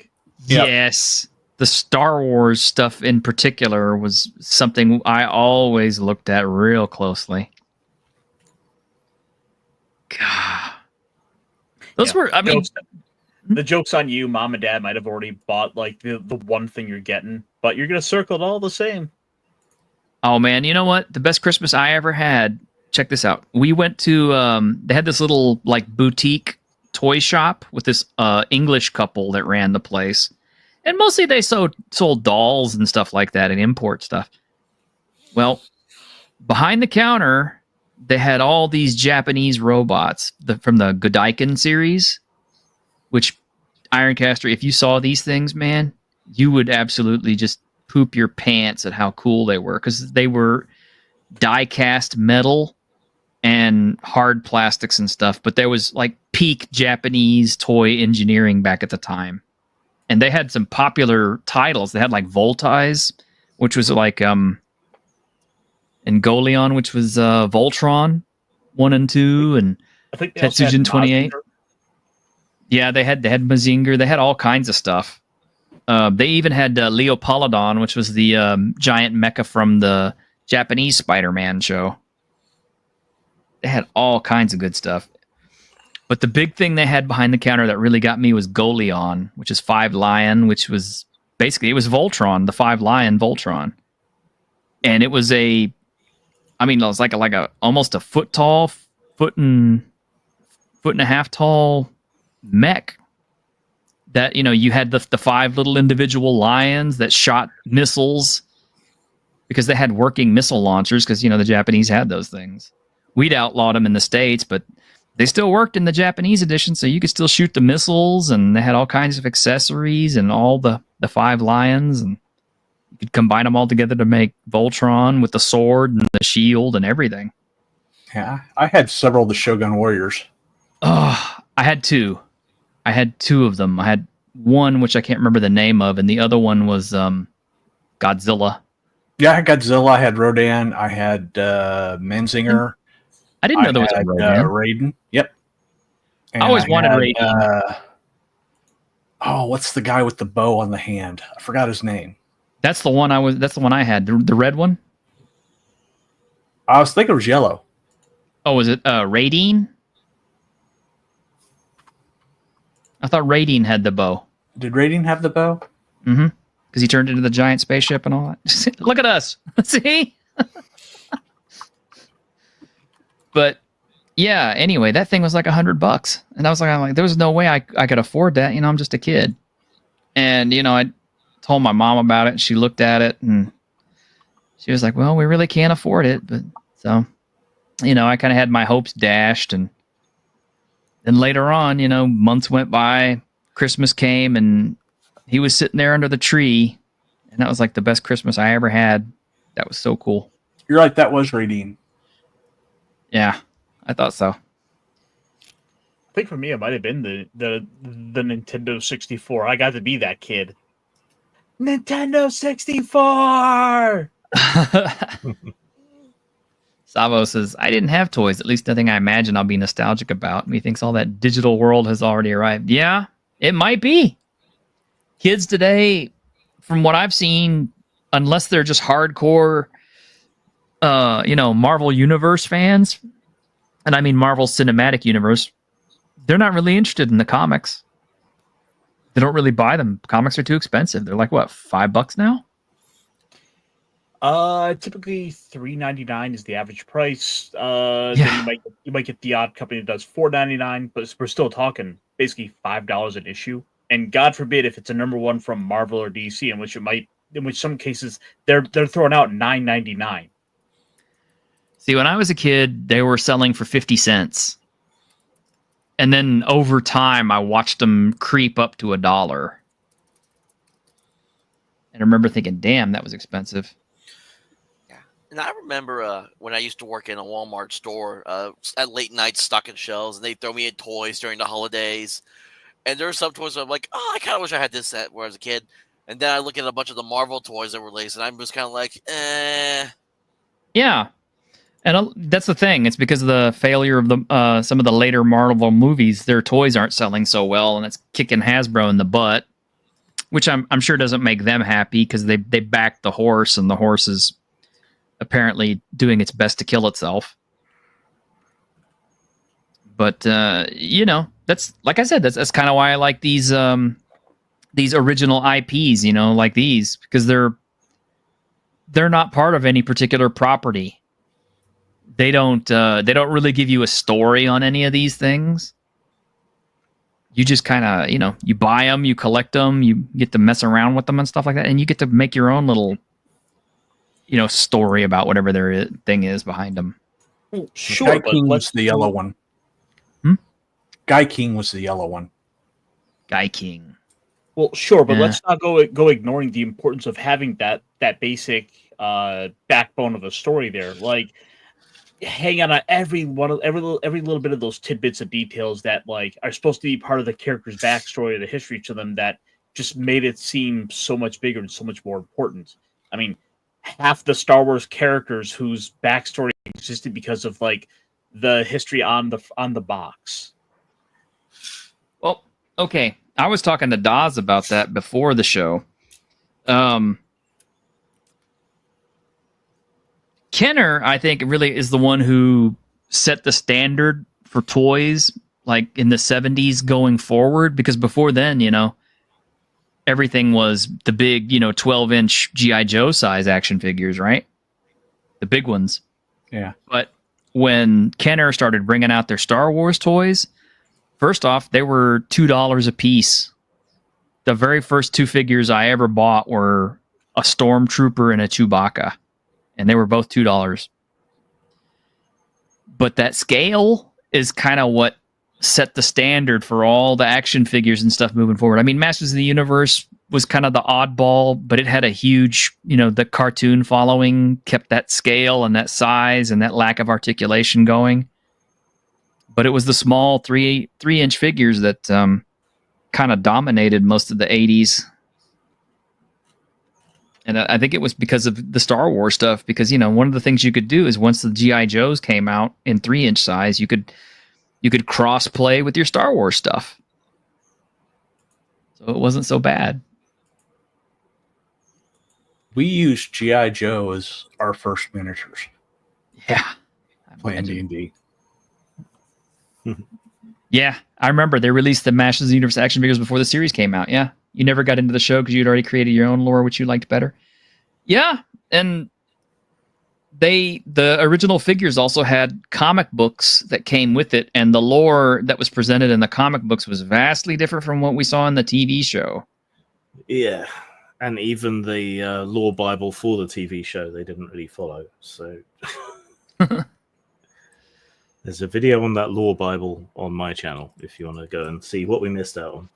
Yep. Yes. The Star Wars stuff in particular was something I always looked at real closely. God. Those were, I mean, The joke's on you. Mom and Dad might have already bought like the one thing you're getting, but you're gonna circle it all the same. oh man, you know what? The best Christmas I ever had. Check this out. We went to they had this little like boutique toy shop with this English couple that ran the place. And mostly they sold dolls and stuff like that and import stuff. Well, behind the counter, they had all these Japanese robots from the Godaiken series, which Ironcaster, if you saw these things, man, you would absolutely just poop your pants at how cool they were, because they were die-cast metal and hard plastics and stuff, but there was like peak Japanese toy engineering back at the time. And they had some popular titles. They had like Voltize, which was like and Goleon, which was Voltron 1 and 2, and I think they also had Tetsujin 28. Mazinger. Yeah, they had Mazinger. They had all kinds of stuff. They even had Leopolodon, which was the giant mecha from the Japanese Spider-Man show. They had all kinds of good stuff. But the big thing they had behind the counter that really got me was Goleon, which is 5 Lion, which was basically, it was Voltron, the 5 Lion Voltron. And it was a I mean, it was like a almost a foot tall, foot and a half tall mech. That, you know, you had the 5 little individual lions that shot missiles because they had working missile launchers, because, you know, the Japanese had those things. We'd outlawed them in the States, but they still worked in the Japanese edition, so you could still shoot the missiles, and they had all kinds of accessories and all the 5 lions, and you could combine them all together to make Voltron with the sword and the shield and everything. Yeah, I had several of the Shogun Warriors. Oh, I had 2. I had 2 of them. I had one which I can't remember the name of, and the other one was Godzilla. Yeah, I had Godzilla, I had Rodan, I had Menzinger. I didn't know there was a Rodan. Raiden. Yep. And I always wanted Raiden. What's the guy with the bow on the hand? I forgot his name. That's the one I had. The red one? I was thinking it was yellow. Oh, was it Raiden? I thought Raiden had the bow. Did Raiden have the bow? Mm-hmm. Because he turned into the giant spaceship and all that. Look at us. See? But yeah, anyway, that thing was like $100. And I'm like, there was no way I could afford that. You know, I'm just a kid. And, you know, I told my mom about it, and she looked at it, and she was like, well, we really can't afford it. But so, you know, I kind of had my hopes dashed. And then later on, you know, months went by, Christmas came, and he was sitting there under the tree. And that was like the best Christmas I ever had. That was so cool. You're right, that was Raiden. Yeah, I thought so. I think for me, it might have been the Nintendo 64. I got to be that kid. Nintendo 64! Savo says, I didn't have toys, at least nothing I imagine I'll be nostalgic about. And he thinks all that digital world has already arrived. Yeah, it might be. Kids today, from what I've seen, unless they're just hardcore, you know, Marvel Universe fans, and I mean Marvel Cinematic Universe, they're not really interested in the comics. They don't really buy them. Comics are too expensive. They're like, what, $5 now? Typically $3.99 is the average price. Yeah. Then you might get the odd company that does $4.99, but we're still talking basically $5 an issue. And God forbid if it's a number one from Marvel or DC, in which some cases they're throwing out $9.99. See, when I was a kid, they were selling for 50 cents. And then over time, I watched them creep up to $1. And I remember thinking, damn, that was expensive. Yeah. And I remember when I used to work in a Walmart store at late night stocking shelves, and they'd throw me in toys during the holidays. And there are some toys where I'm like, oh, I kind of wish I had this set when I was a kid. And then I look at a bunch of the Marvel toys that were released, and I'm just kind of like, eh. Yeah. And that's the thing. It's because of the failure of the some of the later Marvel movies. Their toys aren't selling so well, and it's kicking Hasbro in the butt, which I'm sure doesn't make them happy, because they backed the horse, and the horse is apparently doing its best to kill itself. But you know, that's, like I said, that's kind of why I like these original IPs. You know, like these, because they're not part of any particular property. They don't really give you a story on any of these things. You just kind of, you know, you buy them, you collect them, you get to mess around with them and stuff like that, and you get to make your own little, you know, story about whatever their thing is behind them. Well, sure, Guy King was the yellow one. Guy King was the yellow one. Guy King. Well, sure, but Yeah. let's not go ignoring the importance of having that basic backbone of a story there. Like, hang on every little bit of those tidbits of details that like are supposed to be part of the character's backstory or the history to them that just made it seem so much bigger and so much more important. I mean, half the Star Wars characters whose backstory existed because of like the history on the box. Well, okay. I was talking to Daz about that before the show. Kenner, I think, really is the one who set the standard for toys, like in the 70s going forward, because before then, you know, everything was the big, you know, 12-inch G.I. Joe size action figures, right? The big ones. Yeah. But when Kenner started bringing out their Star Wars toys, first off, they were $2 a piece. The very first 2 figures I ever bought were a Stormtrooper and a Chewbacca, and they were both $2. But that scale is kind of what set the standard for all the action figures and stuff moving forward. I mean, Masters of the Universe was kind of the oddball, but it had a huge, the cartoon following kept that scale and that size and that lack of articulation going. But it was the small 3-inch figures that kind of dominated most of the 80s. And I think it was because of the Star Wars stuff, because, one of the things you could do is once the G.I. Joes came out in 3-inch size, you could cross play with your Star Wars stuff. So it wasn't so bad. We used G.I. Joe as our first miniatures Yeah. playing D&D. Yeah, I remember they released the Masters of the Universe action figures before the series came out. Yeah, you never got into the show because you'd already created your own lore, which you liked better. Yeah, and the original figures also had comic books that came with it, and the lore that was presented in the comic books was vastly different from what we saw in the TV show. Yeah, and even the lore Bible for the TV show they didn't really follow. So there's a video on that lore Bible on my channel if you want to go and see what we missed out on.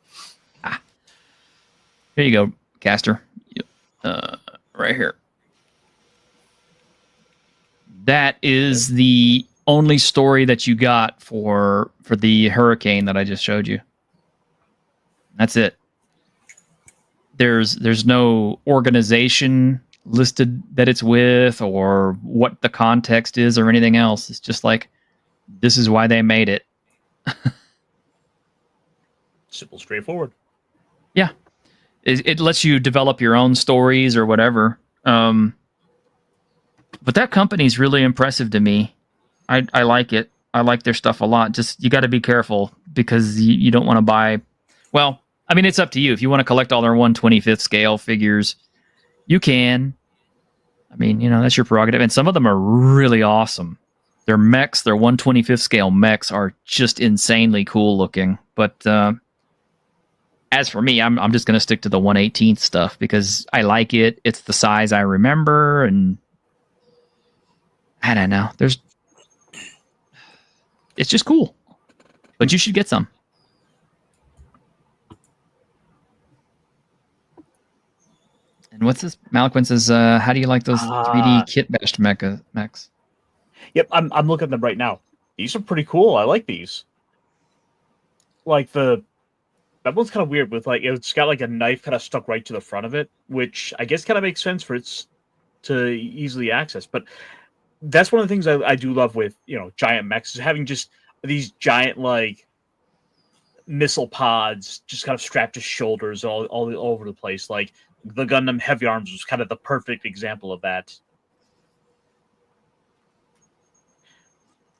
Here you go, Caster. Right here. That is the only story that you got for the hurricane that I just showed you. That's it. There's no organization listed that it's with or what the context is or anything else. It's just like, this is why they made it. Simple, straightforward. Yeah. It lets you develop your own stories or whatever. But that company's really impressive to me. I like it. I like their stuff a lot. Just, you got to be careful because you don't want to buy... Well, I mean, it's up to you. If you want to collect all their 1/25th scale figures, you can. I mean, that's your prerogative. And some of them are really awesome. Their mechs, their 1/25th scale mechs are just insanely cool looking. But as for me, I'm just going to stick to the 1/18th stuff because I like it. It's the size I remember, and I don't know. It's just cool. But you should get some. And what's this? Malaquin says, how do you like those 3D kit-bashed mechs? Yep, I'm looking at them right now. These are pretty cool. I like these. Like that one's kind of weird with it's got like a knife kind of stuck right to the front of it, which I guess kind of makes sense for it to easily access. But that's one of the things I do love with giant mechs is having just these giant missile pods just kind of strapped to shoulders all over the place. Like the Gundam Heavy Arms was kind of the perfect example of that.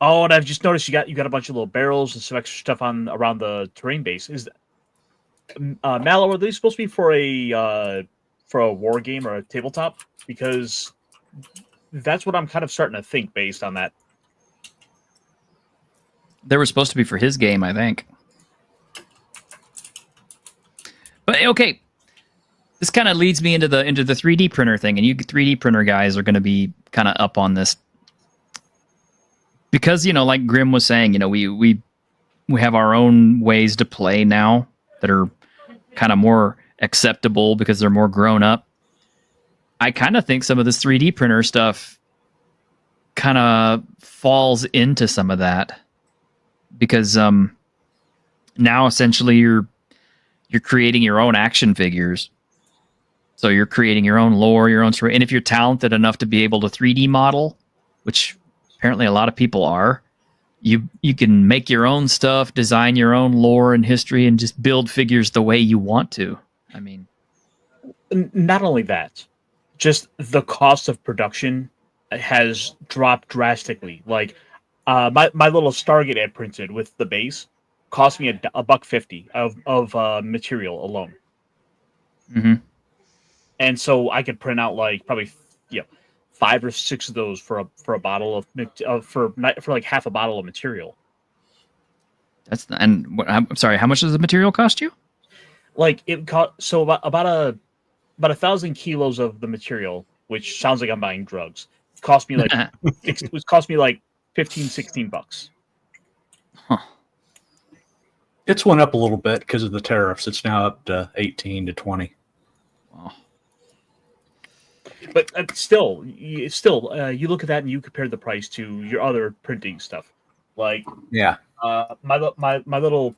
Oh, and I've just noticed you got a bunch of little barrels and some extra stuff around the terrain base. Is Mallow, are they supposed to be for a war game or a tabletop? Because that's what I'm kind of starting to think based on that. They were supposed to be for his game, I think. But okay, this kind of leads me into the 3D printer thing, and you 3D printer guys are going to be kind of up on this because like Grim was saying, we have our own ways to play now that are kind of more acceptable because they're more grown up. I kind of think some of this 3D printer stuff kind of falls into some of that because now essentially you're creating your own action figures. So you're creating your own lore, your own story. And if you're talented enough to be able to 3D model, which apparently a lot of people are, you can make your own stuff, design your own lore and history, and just build figures the way you want to. I mean, not only that, just the cost of production has dropped drastically. Like my little Stargate I printed with the base cost me $1.50 of material alone. Mm-hmm. And so I could print out probably 5 or 6 of those for a bottle of for like half a bottle of material. I'm sorry. How much does the material cost you? Like it cost so about 1,000 kilos of the material, which sounds like I'm buying drugs. It cost me like it was cost me like $15-16. Huh. It's went up a little bit because of the tariffs. It's now up to 18 to 20. Wow. But still, you look at that and you compare the price to your other printing stuff. Like Yeah. my little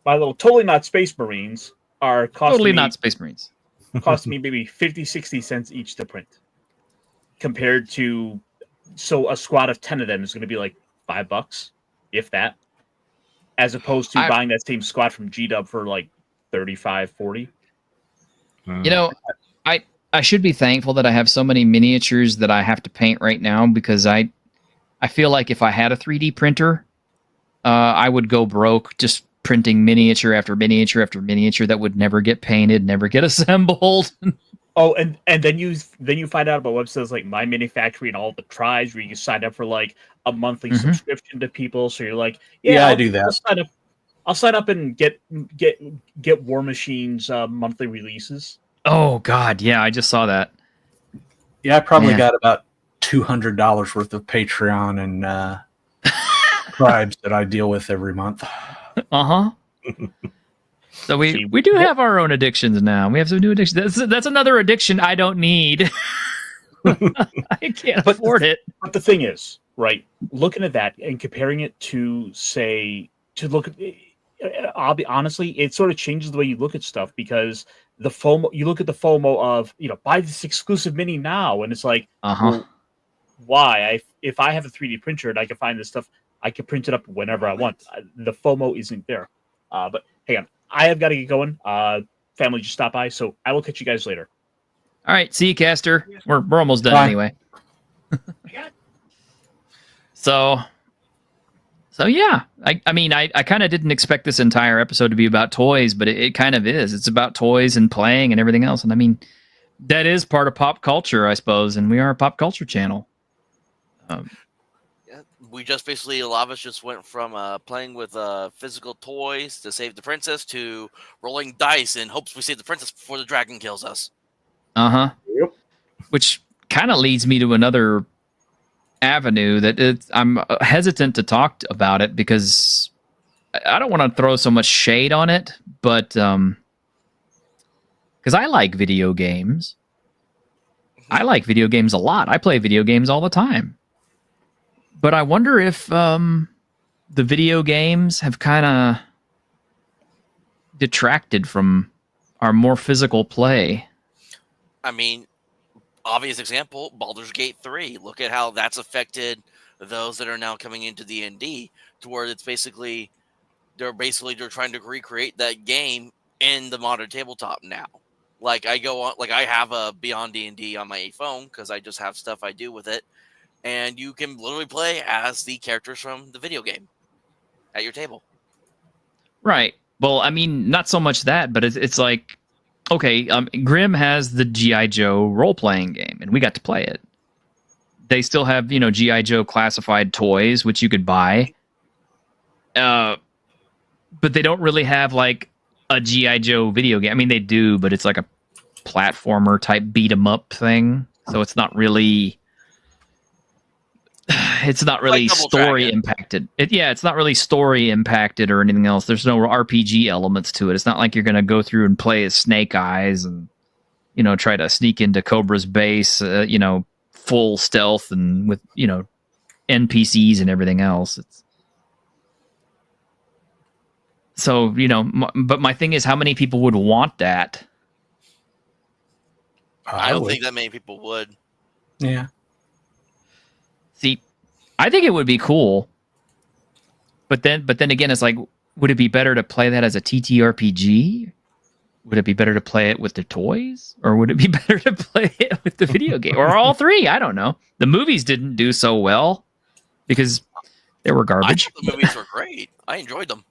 totally not Space Marines are costing Totally me, not Space Marines. costing me maybe 50-60 cents each to print. Compared to a squad of 10 of them is going to be like $5, if that. As opposed to buying that same squad from G-Dub for like 35-40. You know, I should be thankful that I have so many miniatures that I have to paint right now, because I feel like if I had a 3D printer, I would go broke just printing miniature after miniature after miniature that would never get painted, never get assembled. Oh, and then you find out about websites like My Manufactory and all the tribes where you can sign up for like a monthly subscription to people. So you're like, I do that. I'll sign up and get War Machine's monthly releases. Oh God, yeah, I just saw that. Yeah, I probably got about $200 worth of Patreon and tribes that I deal with every month. So we do have our own addictions now. We have some new addictions. That's another addiction I don't need. I can't afford it. But the thing is, right, looking at that and comparing it to I'll be honestly, it sort of changes the way you look at stuff, because the FOMO, you look at the FOMO of, buy this exclusive mini now, and it's like, well, why? If I have a 3D printer and I can find this stuff, I can print it up whenever I want. The FOMO isn't there. But hang on, I have got to get going. Family just stopped by, so I will catch you guys later. All right, see you, Caster. We're almost done anyway. So yeah, I mean, I kind of didn't expect this entire episode to be about toys, but it kind of is. It's about toys and playing and everything else. And I mean, that is part of pop culture, I suppose, and we are a pop culture channel. We just basically, a lot of us just went from playing with physical toys to save the princess to rolling dice in hopes we save the princess before the dragon kills us. Yep. Which kind of leads me to another avenue that I'm hesitant to talk about it, because I don't want to throw so much shade on it, but because I like video games. I like video games a lot. I play video games all the time. But I wonder if the video games have kind of detracted from our more physical play. I mean, obvious example, Baldur's Gate 3. Look at how that's affected those that are now coming into D&D, to where it's basically they're trying to recreate that game in the modern tabletop now. Like I have a Beyond D&D on my phone because I just have stuff I do with it. And you can literally play as the characters from the video game at your table. Right. Well, I mean, not so much that, but it's like, okay, Grimm has the G.I. Joe role-playing game, and we got to play it. They still have, G.I. Joe classified toys, which you could buy. But they don't really have, like, a G.I. Joe video game. I mean, they do, but it's like a platformer type beat-em-up thing. So it's not really... It's not really like story impacted. It's not really story impacted or anything else. There's no RPG elements to it. It's not like you're going to go through and play as Snake Eyes and, try to sneak into Cobra's base, full stealth and with, NPCs and everything else. So, but my thing is, how many people would want that? I don't think that many people would. Yeah. See, I think it would be cool, but then again, it's like, would it be better to play that as a TTRPG? Would it be better to play it with the toys, or would it be better to play it with the video game, or all three? I don't know. The movies didn't do so well because they were garbage. I thought the movies were great. I enjoyed them.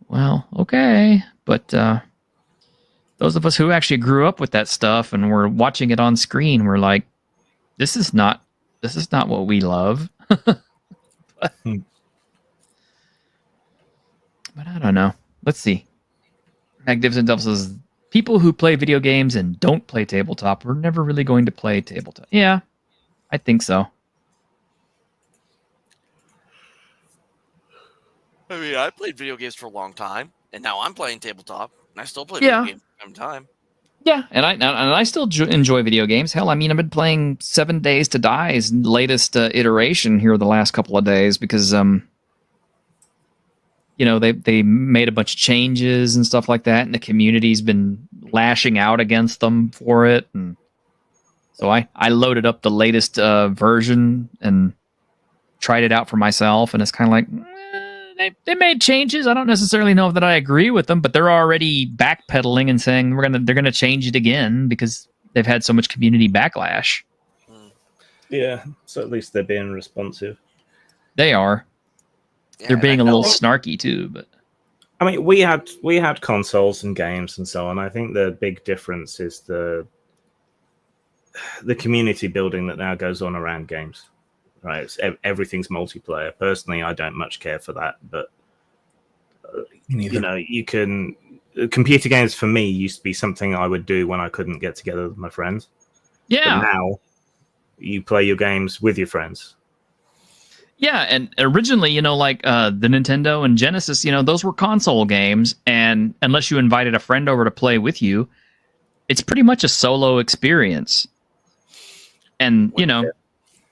Well, okay, but those of us who actually grew up with that stuff and were watching it on screen, we're like, this is not what we love. But I don't know. Let's see. Magnificent Devil says, people who play video games and don't play tabletop are never really going to play tabletop. Yeah, I think so. I mean, I played video games for a long time, and now I'm playing tabletop, and I still play video games from time. Yeah, and I still enjoy video games. Hell, I mean, I've been playing 7 Days to Die's latest iteration here the last couple of days because they made a bunch of changes and stuff like that, and the community's been lashing out against them for it. And so I loaded up the latest version and tried it out for myself, and it's kind of like they made changes. I don't necessarily know that I agree with them, but they're already backpedaling and saying they're gonna change it again because they've had so much community backlash. Yeah, so at least they're being responsive. They are. Yeah, They're being a little snarky too, but I mean, we had consoles and games and so on. I think the big difference is the community building that now goes on around games. Right, everything's multiplayer. Personally, I don't much care for that, but you can. Computer games for me used to be something I would do when I couldn't get together with my friends. yeah. But now you play your games with your friends. Yeah, and originally, like the Nintendo and Genesis, those were console games, and unless you invited a friend over to play with you, it's pretty much a solo experience. And, and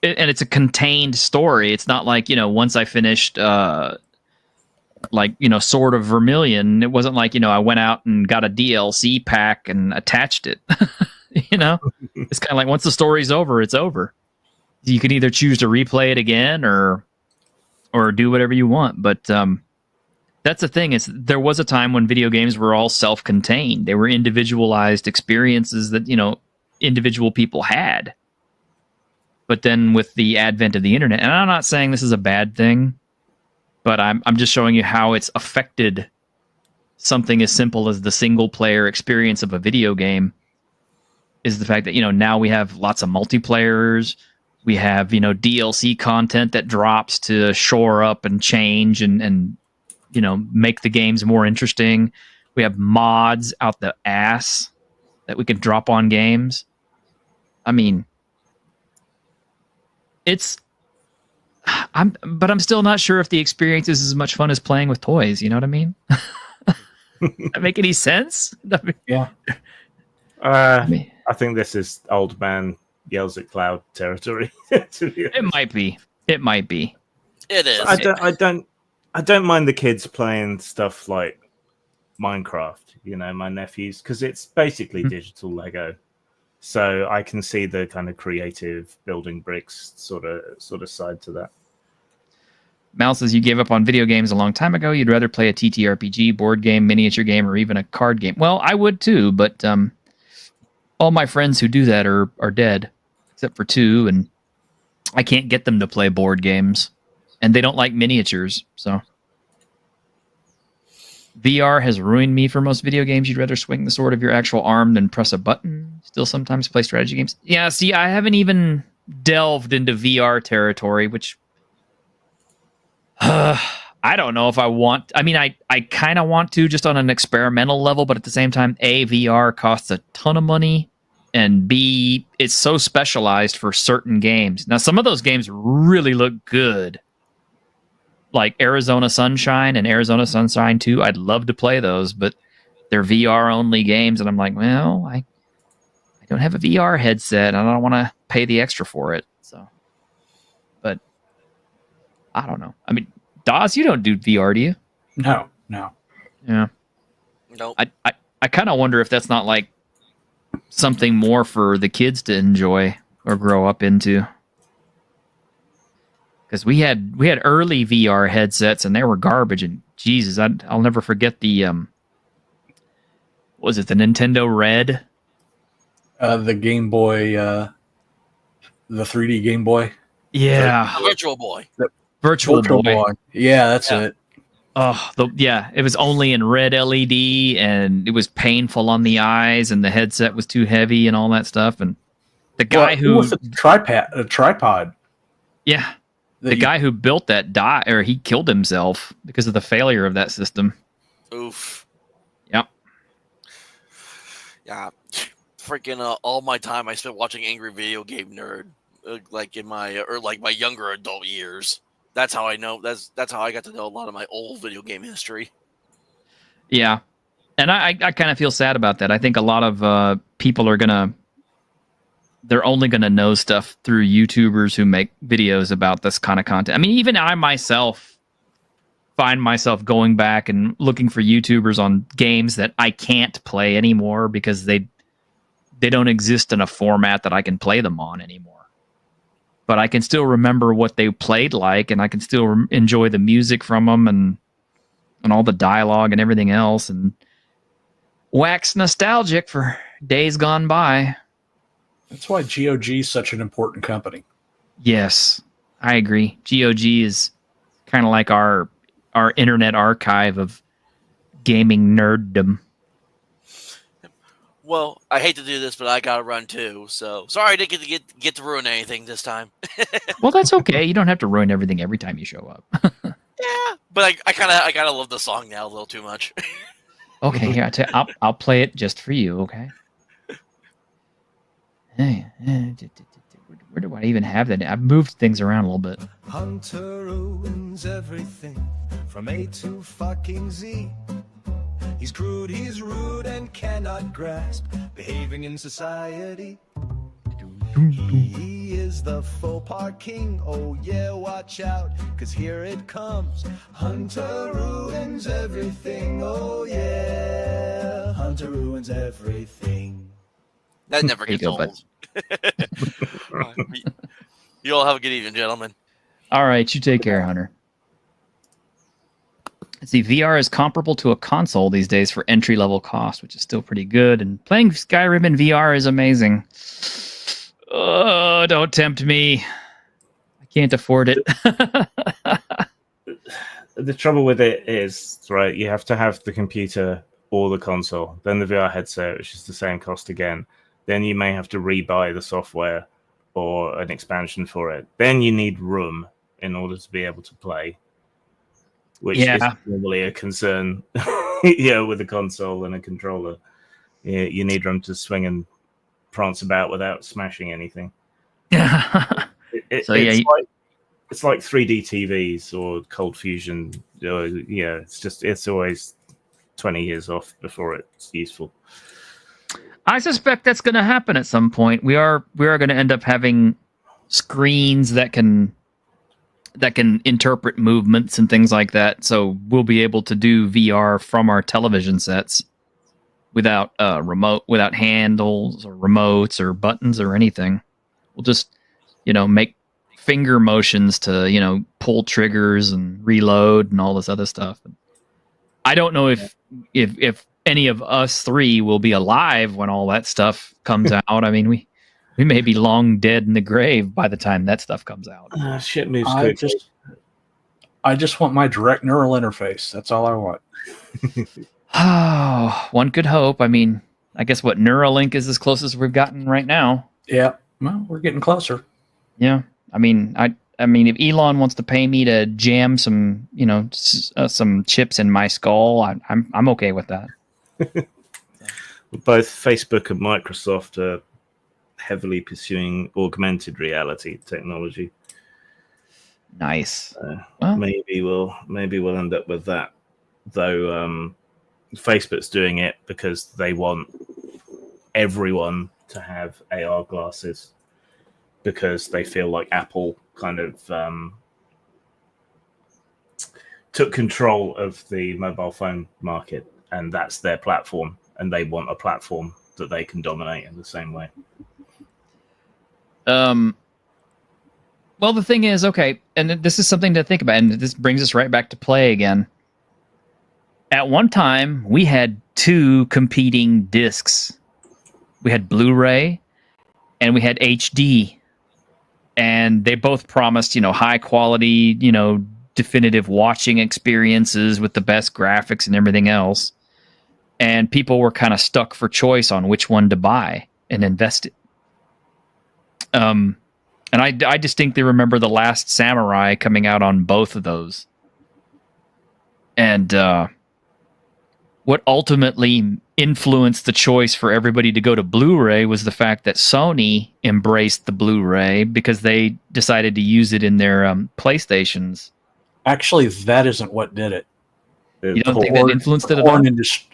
it's a contained story. It's not like, once I finished, Sword of Vermilion, it wasn't like, I went out and got a DLC pack and attached it. It's kind of like once the story's over, it's over. You can either choose to replay it again or do whatever you want. But that's the thing, is there was a time when video games were all self-contained. They were individualized experiences that, individual people had. But then with the advent of the internet, and I'm not saying this is a bad thing, but I'm just showing you how it's affected something as simple as the single-player experience of a video game, is the fact that, now we have lots of multiplayers. We have, DLC content that drops to shore up and change and make the games more interesting. We have mods out the ass that we can drop on games. I mean, but I'm still not sure if the experience is as much fun as playing with toys. You know what I mean? That make any sense? Yeah. I think this is old man yells at cloud territory. It might be. It is. I don't mind the kids playing stuff like Minecraft. My nephews, because it's basically digital Lego. So I can see the kind of creative building bricks sort of side to that. Mal says you gave up on video games a long time ago. You'd rather play a TTRPG, board game, miniature game, or even a card game. Well, I would too, but all my friends who do that are dead, except for 2, and I can't get them to play board games, and they don't like miniatures, so... VR has ruined me for most video games. You'd rather swing the sword of your actual arm than press a button. Still sometimes play strategy games. Yeah, see, I haven't even delved into VR territory, which... I don't know if I want... I mean, I kind of want to, just on an experimental level, but at the same time, A, VR costs a ton of money, and B, it's so specialized for certain games. Now, some of those games really look good. Like Arizona Sunshine and Arizona Sunshine 2, I'd love to play those, but they're VR-only games, and I'm like, well, I don't have a VR headset, and I don't want to pay the extra for it. So, but I don't know. I mean, Dawes, you don't do VR, do you? No. Yeah. Nope. I kind of wonder if that's not like something more for the kids to enjoy or grow up into. Because we had early VR headsets and they were garbage, and Jesus, I'll never forget the was it the Nintendo Red? The Game Boy, the 3D Game Boy. Yeah, Virtual Boy. Virtual Boy. Yeah, that's it. Oh, it was only in red LED, and it was painful on the eyes, and the headset was too heavy, and all that stuff. And the guy with a tripod. Yeah. The guy who built that he killed himself because of the failure of that system. Oof. Yep. Yeah. Freaking all my time I spent watching Angry Video Game Nerd, like in my my younger adult years. That's how I know. That's how I got to know a lot of my old video game history. Yeah. And I kind of feel sad about that. I think a lot of people they're only going to know stuff through YouTubers who make videos about this kind of content. I mean, even I myself find myself going back and looking for YouTubers on games that I can't play anymore because they don't exist in a format that I can play them on anymore. But I can still remember what they played like, and I can still enjoy the music from them and all the dialogue and everything else, and wax nostalgic for days gone by. That's why GOG is such an important company. Yes, I agree. GOG is kind of like our internet archive of gaming nerddom. Well, I hate to do this, but I gotta run too. So sorry I didn't get to ruin anything this time. Well, that's okay. You don't have to ruin everything every time you show up. Yeah, but I kind of love the song now a little too much. Okay, here I'll play it just for you. Okay. Hey, where do I even have that? I've moved things around a little bit. Hunter ruins everything from A to fucking Z. He's crude, he's rude, and cannot grasp behaving in society. He is the faux pas king. Oh yeah, watch out, 'cause here it comes. Hunter ruins everything. Oh yeah, Hunter ruins everything. That never gets old. You all have a good evening, gentlemen. All right, you take care, Hunter. Let's see, VR is comparable to a console these days for entry-level cost, which is still pretty good. And playing Skyrim in VR is amazing. Oh, don't tempt me. I can't afford it. The trouble with it is, right, you have to have the computer or the console, then the VR headset, which is the same cost again. Then you may have to rebuy the software or an expansion for it. Then you need room in order to be able to play, which is normally a concern with a console and a controller. You need room to swing and prance about without smashing anything. It's like 3D TVs or Cold Fusion. It's always 20 years off before it's useful. I suspect that's going to happen at some point. We are going to end up having screens that can interpret movements and things like that. So we'll be able to do VR from our television sets without without handles or remotes or buttons or anything. We'll just, make finger motions to, pull triggers and reload and all this other stuff. I don't know if any of us three will be alive when all that stuff comes out. I mean, we may be long dead in the grave by the time that stuff comes out. Shit moves quick. I just want my direct neural interface. That's all I want. Oh, one could hope. I mean, I guess what Neuralink is as close as we've gotten right now. Yeah, well, we're getting closer. Yeah, I mean, if Elon wants to pay me to jam some, some chips in my skull, I'm okay with that. Both Facebook and Microsoft are heavily pursuing augmented reality technology. Nice. Well, maybe we'll end up with that. Though Facebook's doing it because they want everyone to have AR glasses, because they feel like Apple kind of took control of the mobile phone market, and that's their platform, and they want a platform that they can dominate in the same way. Well, the thing is, okay, and this is something to think about, and this brings us right back to play again. At one time, we had two competing discs. We had Blu-ray and we had HD. And they both promised, high quality, definitive watching experiences with the best graphics and everything else. And people were kind of stuck for choice on which one to buy and invest in. And I distinctly remember The Last Samurai coming out on both of those. And what ultimately influenced the choice for everybody to go to Blu-ray was the fact that Sony embraced the Blu-ray because they decided to use it in their PlayStations. Actually, that isn't what did it. You don't think that influenced it at all?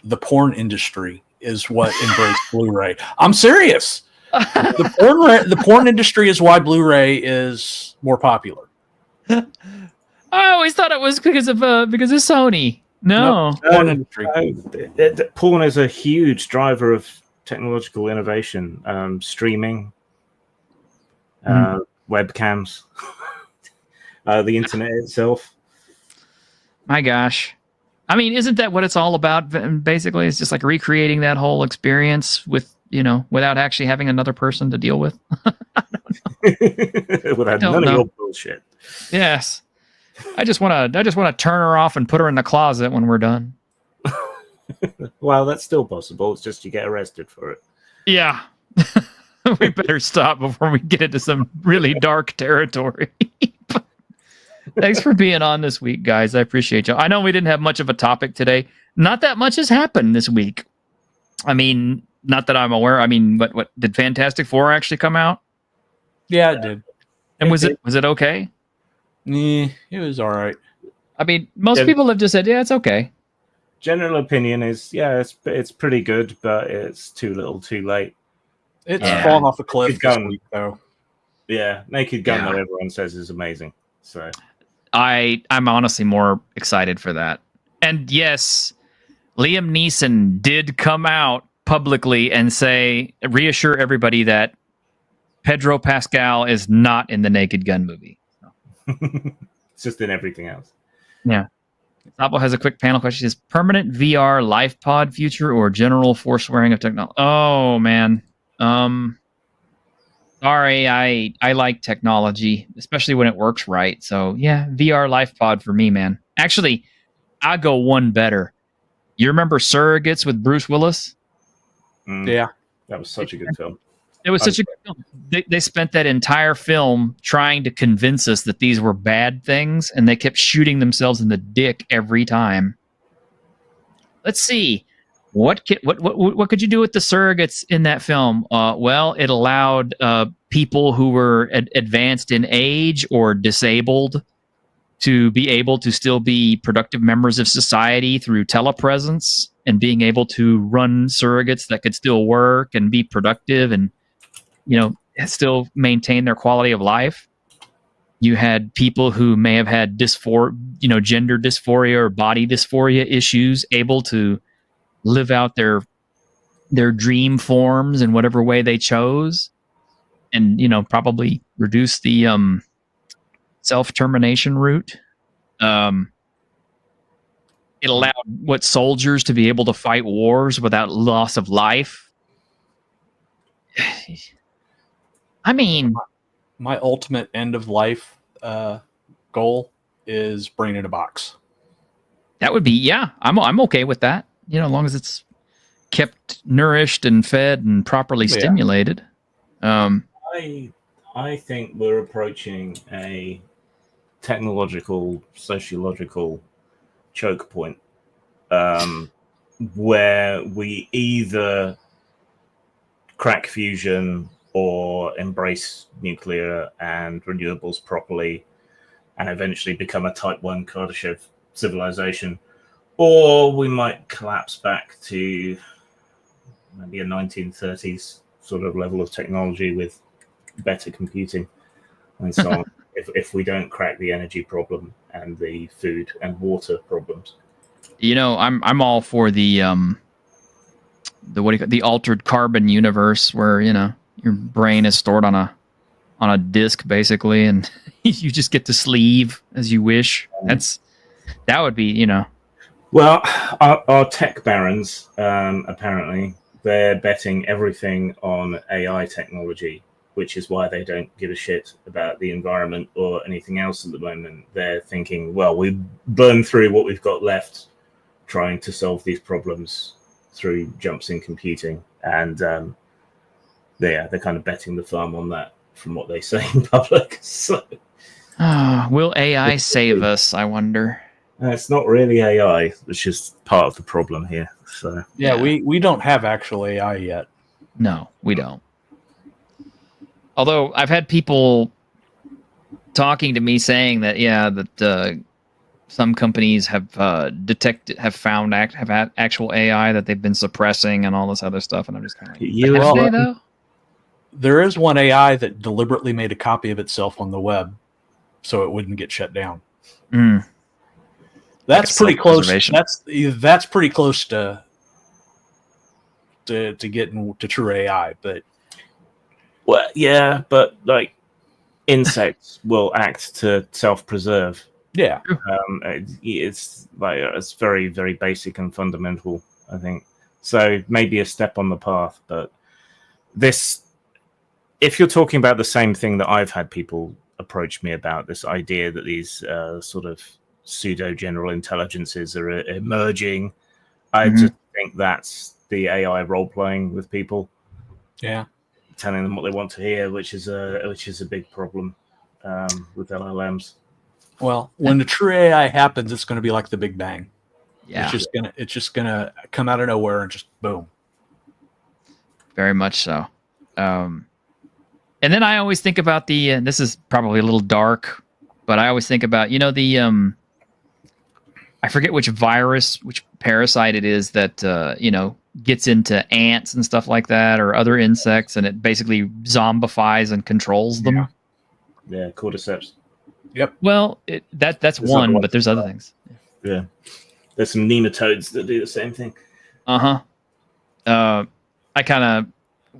The porn industry is what embraced Blu-ray. I'm serious. The porn industry is why Blu-ray is more popular. I always thought it was because of Sony. No. Porn industry. Porn is a huge driver of technological innovation. Streaming, webcams, the internet itself. My gosh. I mean, isn't that what it's all about? Basically, it's just like recreating that whole experience with, without actually having another person to deal with. Without none of your bullshit. Yes. I just want to turn her off and put her in the closet when we're done. Well, that's still possible. It's just you get arrested for it. Yeah. We better stop before we get into some really dark territory. Thanks for being on this week, guys. I appreciate you. I know we didn't have much of a topic today. Not that much has happened this week. I mean, not that I'm aware. I mean, what did Fantastic Four actually come out? Yeah, it did. And was it okay? Yeah, it was all right. I mean, most people have just said, yeah, it's okay. General opinion is, yeah, it's pretty good, but it's too little, too late. It's fallen off a cliff Naked this Gun, week, though. Yeah, Naked Gun, though, everyone says is amazing. So I'm honestly more excited for that. And yes, Liam Neeson did come out publicly and reassure everybody that Pedro Pascal is not in the Naked Gun movie. It's just in everything else. Yeah. Apple has a quick panel question. Is permanent VR life pod future or general forswearing of technology? Oh, man. Sorry, I like technology, especially when it works right. So, yeah, VR life pod for me, man. Actually, I'll go one better. You remember Surrogates with Bruce Willis? Yeah. That was such a good film. It was such a good film. They spent that entire film trying to convince us that these were bad things, and they kept shooting themselves in the dick every time. Let's see. What could you do with the surrogates in that film? Well, it allowed people who were advanced in age or disabled to be able to still be productive members of society through telepresence and being able to run surrogates that could still work and be productive and, still maintain their quality of life. You had people who may have had gender dysphoria or body dysphoria issues able to live out their dream forms in whatever way they chose, and probably reduce the self-termination route. It allowed soldiers to be able to fight wars without loss of life. I mean, my ultimate end of life goal is Brain in a Box. That would be, I'm okay with that. As long as it's kept nourished and fed and properly stimulated. I think we're approaching a technological, sociological choke point where we either crack fusion or embrace nuclear and renewables properly and eventually become a type 1 Kardashev civilization, or we might collapse back to maybe a 1930s sort of level of technology with better computing and so on. If we don't crack the energy problem and the food and water problems. I'm all for the altered carbon universe where your brain is stored on a disc basically, and you just get to sleeve as you wish. That would be Well, our tech barons apparently they're betting everything on AI technology which is why they don't give a shit about the environment or anything else at the moment. They're thinking, well, we burn through what we've got left trying to solve these problems through jumps in computing. And they're kind of betting the farm on that from what they say in public. So, will AI save us, I wonder? it's not really AI, it's just part of the problem here. So Yeah, Yeah. we don't have actual AI yet. No, we don't. Although I've had people talking to me saying that, that some companies have found actual AI that they've been suppressing and all this other stuff, and I'm just kind of like, You have as they well. though? There is one AI that deliberately made a copy of itself on the web so it wouldn't get shut down. Mm. That's Like pretty close. self-preservation. That's pretty close to getting to true AI. But Well, yeah, but like insects will act to self-preserve. yeah, It's like it's very, very basic and fundamental, I think. So maybe a step on the path, but if you're talking about the same thing that I've had people approach me about, this idea that these sort of pseudo general intelligences are emerging, I Mhm. just think that's the AI role playing with people, yeah. telling them what they want to hear, which is a big problem with LLMs. Well, when the true AI happens, it's going to be like the Big Bang. Yeah, It's just gonna come out of nowhere and just boom. very much so. And then I always think about the. This is probably a little dark, but I always think about the. I forget which parasite it is that gets into ants and stuff like that, or other insects, and it basically zombifies and controls them. Yeah, cordyceps. Well, that's There's one, other but there's other things. Yeah, there's some nematodes that do the same thing. I kind of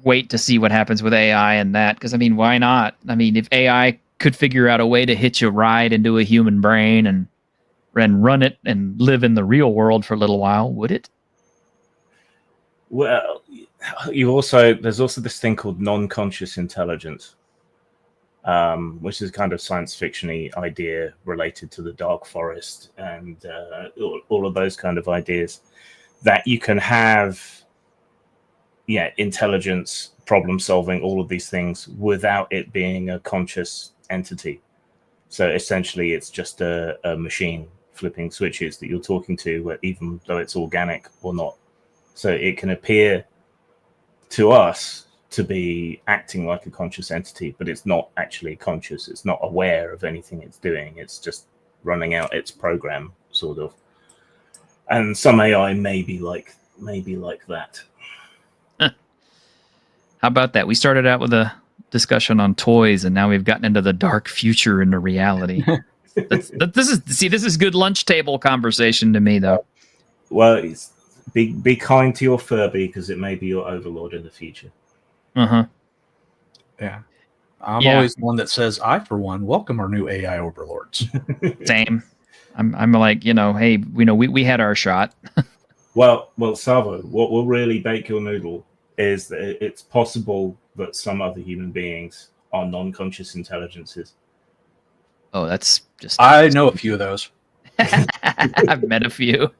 wait to see what happens with AI and that, because I mean, why not? I mean, if AI could figure out a way to hitch a ride into a human brain and run it and live in the real world for a little while, would it? Well, there's also this thing called non-conscious intelligence, which is kind of science fiction-y idea related to the dark forest and all of those kind of ideas, that you can have intelligence, problem solving, all of these things without it being a conscious entity. So essentially it's just a machine flipping switches that you're talking to, even though it's organic or not. So it can appear to us to be acting like a conscious entity, but it's not actually conscious. It's not aware of anything it's doing. It's just running out its program, sort of. And some AI may be like that. How about that? We started out with a discussion on toys, and now we've gotten into the dark future, into reality. This is good lunch table conversation to me, though. Well, be kind to your Furby, because it may be your overlord in the future. Uh-huh. Yeah. I'm always the one that says, I, for one, welcome our new AI overlords. Same. I'm like, hey, we had our shot. Well, Savo, what will really bake your noodle is that it's possible that some other human beings are non-conscious intelligences. Oh, that's just... I know a few of those. I've met a few.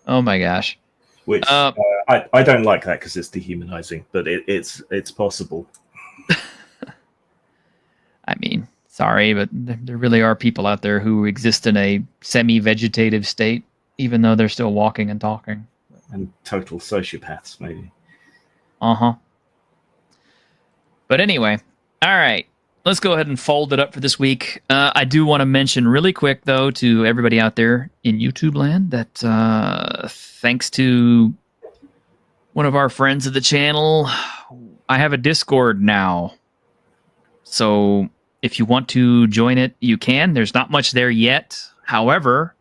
Oh my gosh. Which I don't like that because it's dehumanizing, but it's possible. I mean, sorry, but there really are people out there who exist in a semi-vegetative state, even though they're still walking and talking. And total sociopaths, maybe. Uh-huh. But anyway, all right. Let's go ahead and fold it up for this week. I do want to mention really quick, though, to everybody out there in YouTube land that thanks to one of our friends of the channel, I have a Discord now. So if you want to join it, you can. There's not much there yet. However,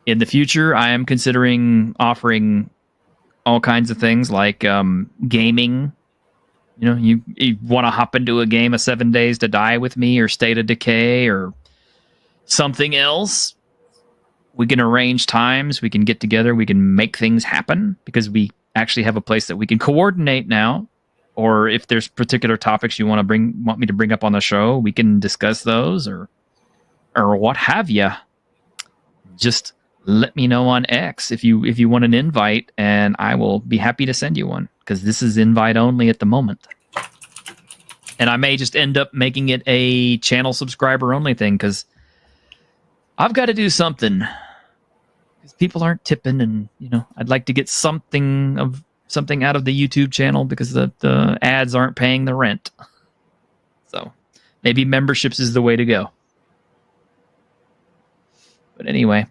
in the future, I am considering offering all kinds of things like gaming. You want to hop into a game of 7 Days to Die with me, or State of Decay, or something else. We can arrange times. We can get together. We can make things happen, because we actually have a place that we can coordinate now, or if there's particular topics you want me to bring up on the show, we can discuss those, or what have you. Just let me know on X if you want an invite, and I will be happy to send you one, because this is invite only at the moment. And I may just end up making it a channel subscriber only thing, because I've got to do something. Because people aren't tipping, and I'd like to get something out of the YouTube channel, because the ads aren't paying the rent. So maybe memberships is the way to go. But anyway,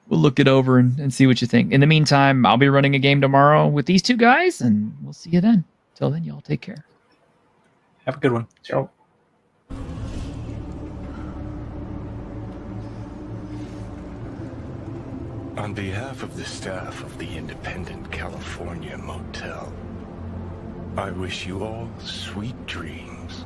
we'll look it over and see what you think. In the meantime, I'll be running a game tomorrow with these two guys, and we'll see you then. Till then, y'all take care. Have a good one. Ciao. On behalf of the staff of the Independent California Motel, I wish you all sweet dreams.